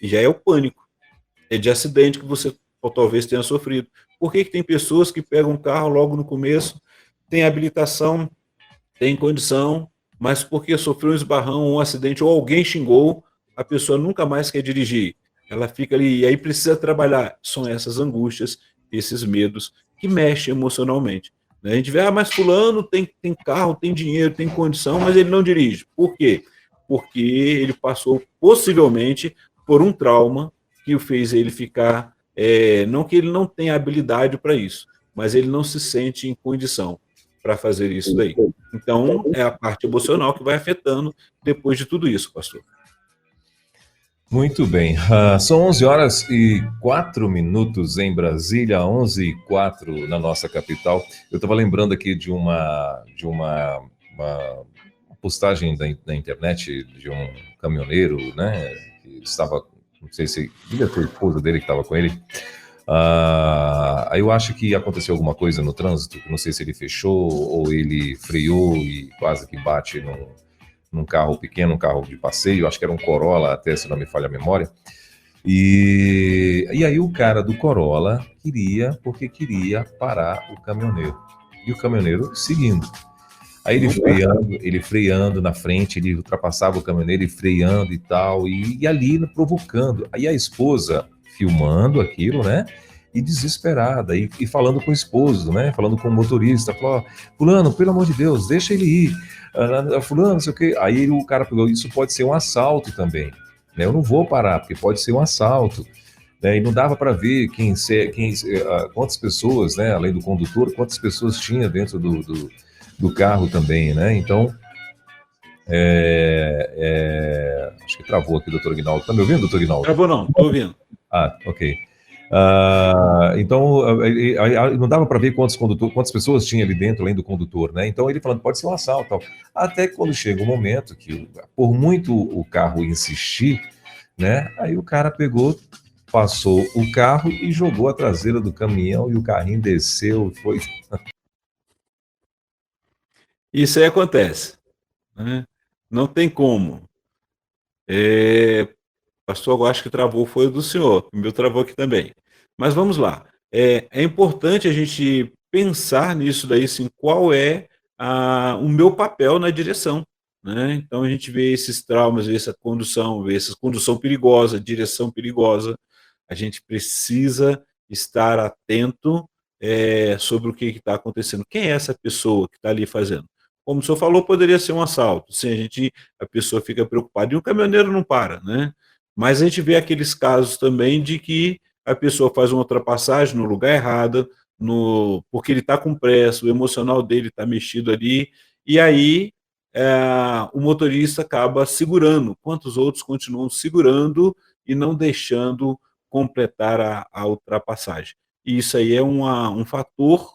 e já é o pânico, é de acidente que você ou talvez tenha sofrido. Por que tem pessoas que pegam um carro logo no começo, tem habilitação, tem condição, mas porque sofreu um esbarrão, um acidente, ou alguém xingou, a pessoa nunca mais quer dirigir. Ela fica ali, e aí precisa trabalhar. São essas angústias, esses medos que mexem emocionalmente. A gente vê, mas fulano tem carro, tem dinheiro, tem condição, mas ele não dirige. Por quê? Porque ele passou, possivelmente, por um trauma que o fez ele ficar, não que ele não tenha habilidade para isso, mas ele não se sente em condição para fazer isso daí. Então, é a parte emocional que vai afetando depois de tudo isso, pastor. Muito bem, são 11h04 em Brasília, 11h04 na nossa capital. Eu estava lembrando aqui de uma postagem da internet de um caminhoneiro, né, que estava, não sei se devia ter a esposa dele que estava com ele. Aí eu acho que aconteceu alguma coisa no trânsito, não sei se ele fechou ou ele freou e quase que bate num carro pequeno, um carro de passeio, acho que era um Corolla, até se não me falha a memória, e aí o cara do Corolla queria parar o caminhoneiro, e o caminhoneiro seguindo, aí ele freando na frente, ele ultrapassava o caminhoneiro, ele freando e tal, e ali provocando, aí a esposa filmando aquilo, né, e desesperada, e falando com o esposo, né, falando com o motorista, falou, fulano, pelo amor de Deus, deixa ele ir, fulano, não sei o quê. Aí o cara pegou, isso pode ser um assalto também, né, eu não vou parar, porque pode ser um assalto, né, e não dava para ver quantas pessoas, né, além do condutor, quantas pessoas tinha dentro do carro também, né, então Acho que travou aqui, doutor Aguinaldo. Está me ouvindo, doutor Aguinaldo? Travou não, estou ouvindo. Ok. Então, não dava para ver quantas pessoas tinha ali dentro, além do condutor, né? Então, ele falando, pode ser um assalto. Tal. Até que quando chega um momento que, por muito o carro insistir, né? Aí o cara pegou, passou o carro e jogou a traseira do caminhão e o carrinho desceu, foi... Isso aí acontece, né? Não tem como. Pastor, eu acho que travou foi o do senhor, o meu travou aqui também. Mas vamos lá. É importante a gente pensar nisso daí, sim, qual é o meu papel na direção, né? Então a gente vê esses traumas, vê essa condução perigosa, direção perigosa. A gente precisa estar atento sobre o que está acontecendo. Quem é essa pessoa que está ali fazendo? Como o senhor falou, poderia ser um assalto. Sim, a pessoa fica preocupada. E o caminhoneiro não para, né? Mas a gente vê aqueles casos também de que a pessoa faz uma ultrapassagem no lugar errado, porque ele está com pressa, o emocional dele está mexido ali, e aí o motorista acaba segurando, quantos outros continuam segurando e não deixando completar a ultrapassagem. E isso aí é um fator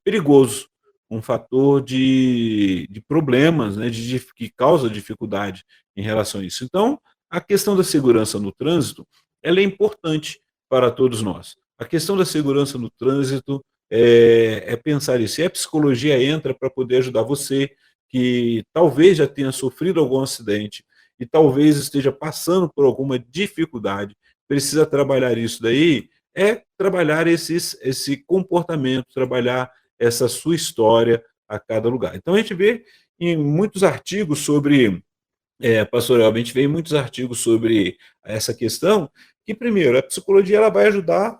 perigoso, um fator de problemas, né, que causa dificuldade em relação a isso. Então, a questão da segurança no trânsito, ela é importante para todos nós. A questão da segurança no trânsito é pensar isso. E a psicologia entra para poder ajudar você, que talvez já tenha sofrido algum acidente e talvez esteja passando por alguma dificuldade, precisa trabalhar isso daí, trabalhar esse comportamento, trabalhar essa sua história a cada lugar. Então, a gente vê em muitos artigos sobre pastor Elber, a gente vê muitos artigos sobre essa questão, que primeiro, a psicologia ela vai ajudar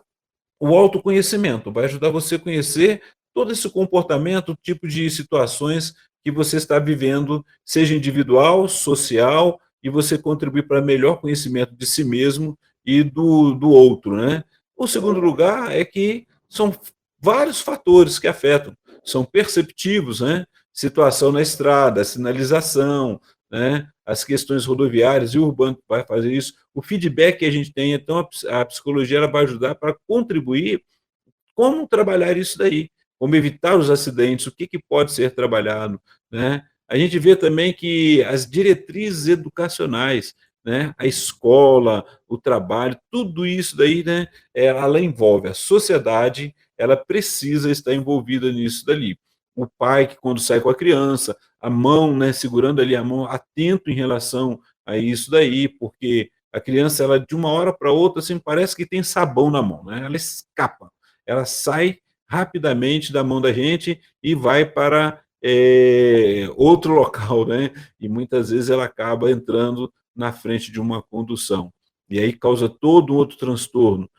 o autoconhecimento, vai ajudar você a conhecer todo esse comportamento, tipo de situações que você está vivendo, seja individual, social, e você contribuir para melhor conhecimento de si mesmo e do outro, né? O segundo lugar é que são vários fatores que afetam, são perceptivos, né? Situação na estrada, sinalização, né? As questões rodoviárias e urbano vai fazer isso, o feedback que a gente tem, então a psicologia ela vai ajudar para contribuir como trabalhar isso daí, como evitar os acidentes, o que pode ser trabalhado, né? A gente vê também que as diretrizes educacionais, né, a escola, o trabalho, tudo isso daí, né, ela envolve a sociedade, ela precisa estar envolvida nisso dali. O pai que quando sai com a criança, a mão, né, segurando ali a mão, atento em relação a isso daí, porque a criança, ela de uma hora para outra, assim, parece que tem sabão na mão, né? Ela escapa, ela sai rapidamente da mão da gente e vai para outro local, né? E muitas vezes ela acaba entrando na frente de uma condução. E aí causa todo um outro transtorno.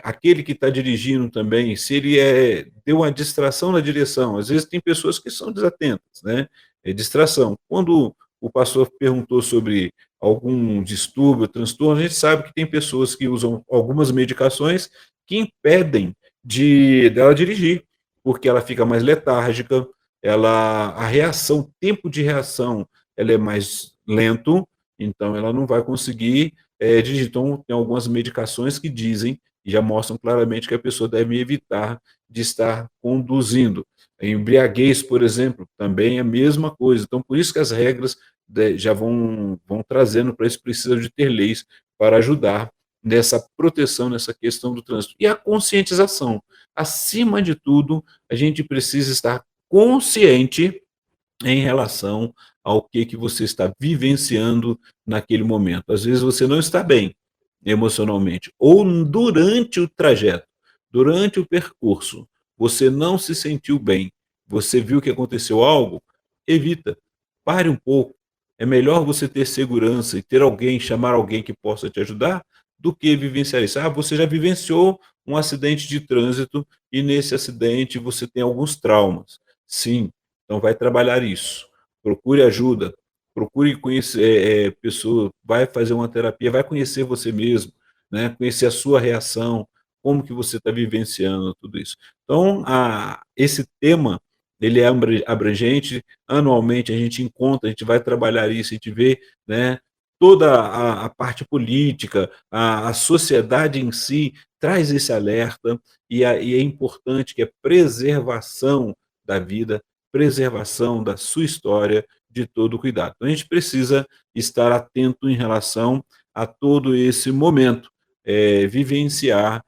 Aquele que está dirigindo também, se ele deu uma distração na direção, às vezes tem pessoas que são desatentas, né? É distração. Quando o pastor perguntou sobre algum distúrbio, transtorno, a gente sabe que tem pessoas que usam algumas medicações que impedem dela dirigir, porque ela fica mais letárgica, a reação, o tempo de reação, ela é mais lento, então ela não vai conseguir dirigir. Então, tem algumas medicações que dizem e já mostram claramente que a pessoa deve evitar de estar conduzindo. A embriaguez, por exemplo, também é a mesma coisa. Então, por isso que as regras já vão trazendo para isso, precisa de ter leis para ajudar nessa proteção, nessa questão do trânsito. E a conscientização. Acima de tudo, a gente precisa estar consciente em relação ao que você está vivenciando naquele momento. Às vezes você não está bem emocionalmente, ou durante o trajeto, durante o percurso, você não se sentiu bem, você viu que aconteceu algo, evita, pare um pouco. É melhor você ter segurança e ter alguém, chamar alguém que possa te ajudar, do que vivenciar isso. Você já vivenciou um acidente de trânsito e nesse acidente você tem alguns traumas. Sim, então vai trabalhar isso. Procure ajuda, procure conhecer pessoa, vai fazer uma terapia, vai conhecer você mesmo, né? Conhecer a sua reação, como que você está vivenciando tudo isso. Então, esse tema ele é abrangente, anualmente a gente encontra, a gente vai trabalhar isso, a gente vê, né, toda a parte política, a sociedade em si traz esse alerta, e é importante que a preservação da vida, preservação da sua história, de todo cuidado. Então a gente precisa estar atento em relação a todo esse momento, vivenciar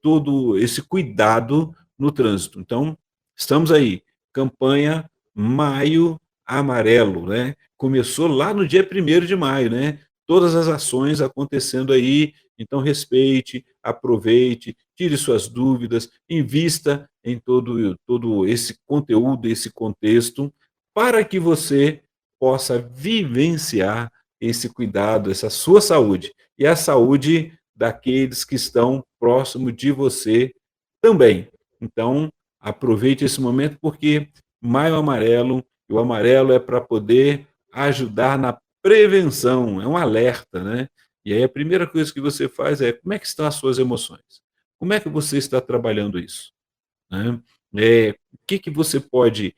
todo esse cuidado no trânsito. Então, estamos aí, campanha Maio Amarelo, né? Começou lá no dia 1º de maio, né? Todas as ações acontecendo aí, então respeite, aproveite, tire suas dúvidas, invista em todo esse conteúdo, esse contexto, para que você possa vivenciar esse cuidado, essa sua saúde e a saúde daqueles que estão próximo de você também. Então, aproveite esse momento, porque Maio Amarelo, e o amarelo é para poder ajudar na prevenção, é um alerta, né? E aí a primeira coisa que você faz é: como é que estão as suas emoções? Como é que você está trabalhando isso, né? O que que você pode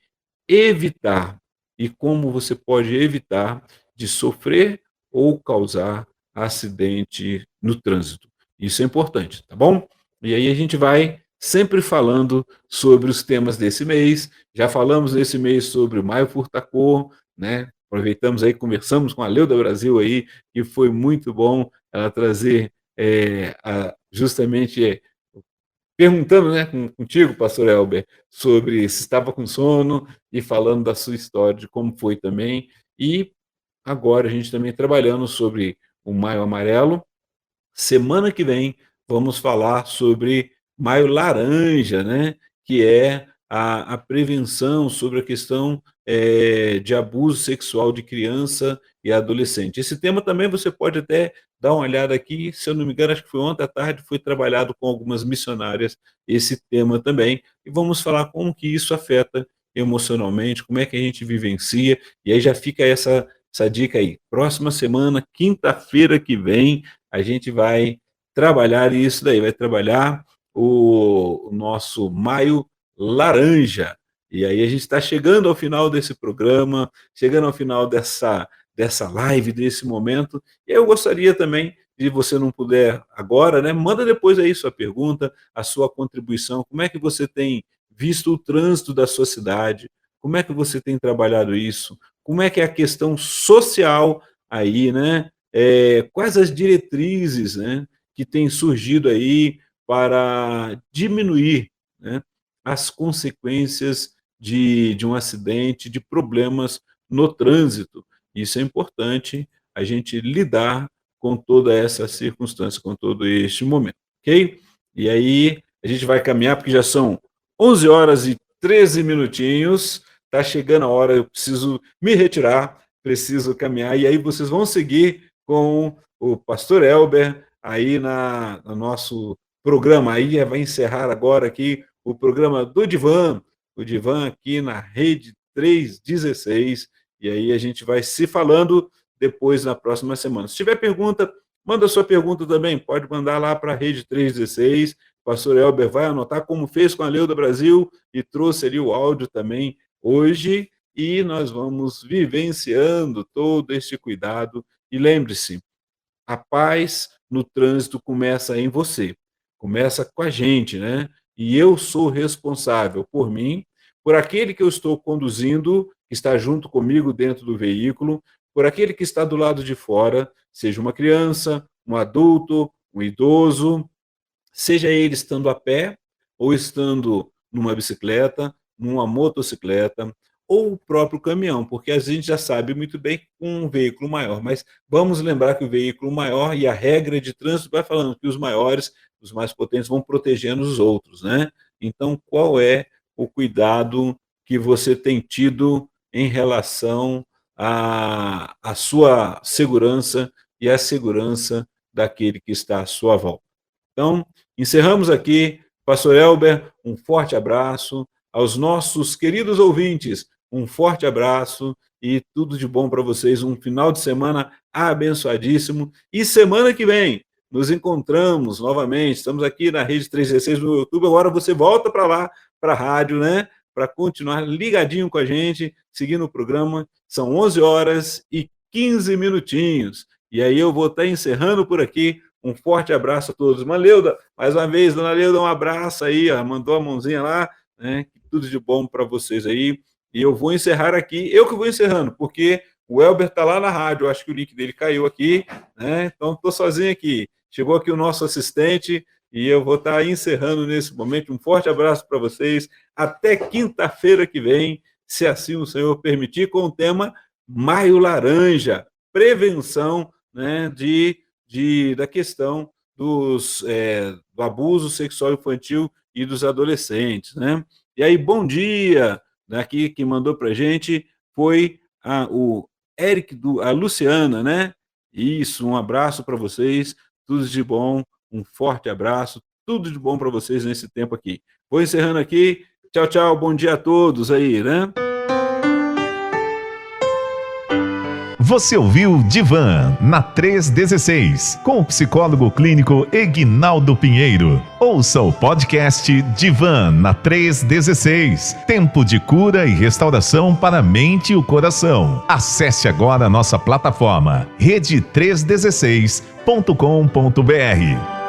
evitar e como você pode evitar de sofrer ou causar acidente no trânsito. Isso é importante, tá bom? E aí a gente vai sempre falando sobre os temas desse mês. Já falamos nesse mês sobre o Maio Furtacor, né? Aproveitamos aí, conversamos com a Leuda Brasil aí, e foi muito bom ela trazer justamente perguntando, né, contigo, pastor Elber, sobre se estava com sono e falando da sua história, de como foi também. E agora a gente também trabalhando sobre o Maio Amarelo. Semana que vem vamos falar sobre Maio Laranja, né? Que é a prevenção sobre a questão de abuso sexual de criança e adolescente. Esse tema também você pode até dar uma olhada aqui, se eu não me engano, acho que foi ontem à tarde, foi trabalhado com algumas missionárias esse tema também, e vamos falar como que isso afeta emocionalmente, como é que a gente vivencia, e aí já fica essa dica aí. Próxima semana, quinta-feira que vem, a gente vai trabalhar isso daí, vai trabalhar o nosso Maio Laranja. E aí a gente está chegando ao final desse programa, chegando ao final dessa live, desse momento. E eu gostaria também, se você não puder agora, né, manda depois aí sua pergunta, a sua contribuição, como é que você tem visto o trânsito da sua cidade, como é que você tem trabalhado isso, como é que é a questão social aí, né? Quais as diretrizes, né, que têm surgido aí para diminuir, né, as consequências de um acidente, de problemas no trânsito. Isso é importante, a gente lidar com toda essa circunstância, com todo este momento, ok? E aí a gente vai caminhar, porque já são 11 horas e 13 minutinhos, está chegando a hora, eu preciso me retirar, preciso caminhar, e aí vocês vão seguir com o pastor Elber aí no nosso programa. Aí vai encerrar agora aqui o programa do Divan, o Divan aqui na Rede 316, e aí a gente vai se falando depois na próxima semana. Se tiver pergunta, manda sua pergunta também, pode mandar lá para a Rede 316, o pastor Elber vai anotar, como fez com a Leuda Brasil, e trouxe ali o áudio também hoje, e nós vamos vivenciando todo este cuidado. E lembre-se, a paz no trânsito começa em você, começa com a gente, né? E eu sou responsável por mim, por aquele que eu estou conduzindo, que está junto comigo dentro do veículo, por aquele que está do lado de fora, seja uma criança, um adulto, um idoso, seja ele estando a pé ou estando numa bicicleta, numa motocicleta ou o próprio caminhão, porque a gente já sabe muito bem que com um veículo maior, mas vamos lembrar que o veículo maior e a regra de trânsito vai falando que os maiores, os mais potentes vão protegendo os outros, né? Então, qual é o cuidado que você tem tido em relação à sua segurança e à segurança daquele que está à sua volta? Então, encerramos aqui. Pastor Elber, um forte abraço. Aos nossos queridos ouvintes, um forte abraço e tudo de bom para vocês. Um final de semana abençoadíssimo. E semana que vem nos encontramos novamente. Estamos aqui na Rede 316 no YouTube. Agora você volta para lá, para a rádio, né? para continuar ligadinho com a gente, seguindo o programa. São 11h15 minutinhos. E aí eu vou estar encerrando por aqui. Um forte abraço a todos. Manleuda, mais uma vez, dona Leuda, um abraço aí, ó, mandou a mãozinha lá, né? Tudo de bom para vocês aí. E eu vou encerrar aqui, eu que vou encerrando, porque o Elber está lá na rádio, eu acho que o link dele caiu aqui, né? Então estou sozinho aqui. Chegou aqui o nosso assistente e eu vou estar encerrando nesse momento. Um forte abraço para vocês. Até quinta-feira que vem, se assim o Senhor permitir, com o tema Maio Laranja, prevenção, né, da questão do abuso sexual infantil e dos adolescentes, né? E aí, bom dia! Aqui quem mandou para a gente foi o Eric, a Luciana, né? Isso, um abraço para vocês, tudo de bom, um forte abraço, tudo de bom para vocês nesse tempo aqui. Vou encerrando aqui, tchau, tchau, bom dia a todos aí, né? Você ouviu Divan na 316, com o psicólogo clínico Eguinaldo Pinheiro. Ouça o podcast Divan na 316, tempo de cura e restauração para a mente e o coração. Acesse agora a nossa plataforma rede316.com.br.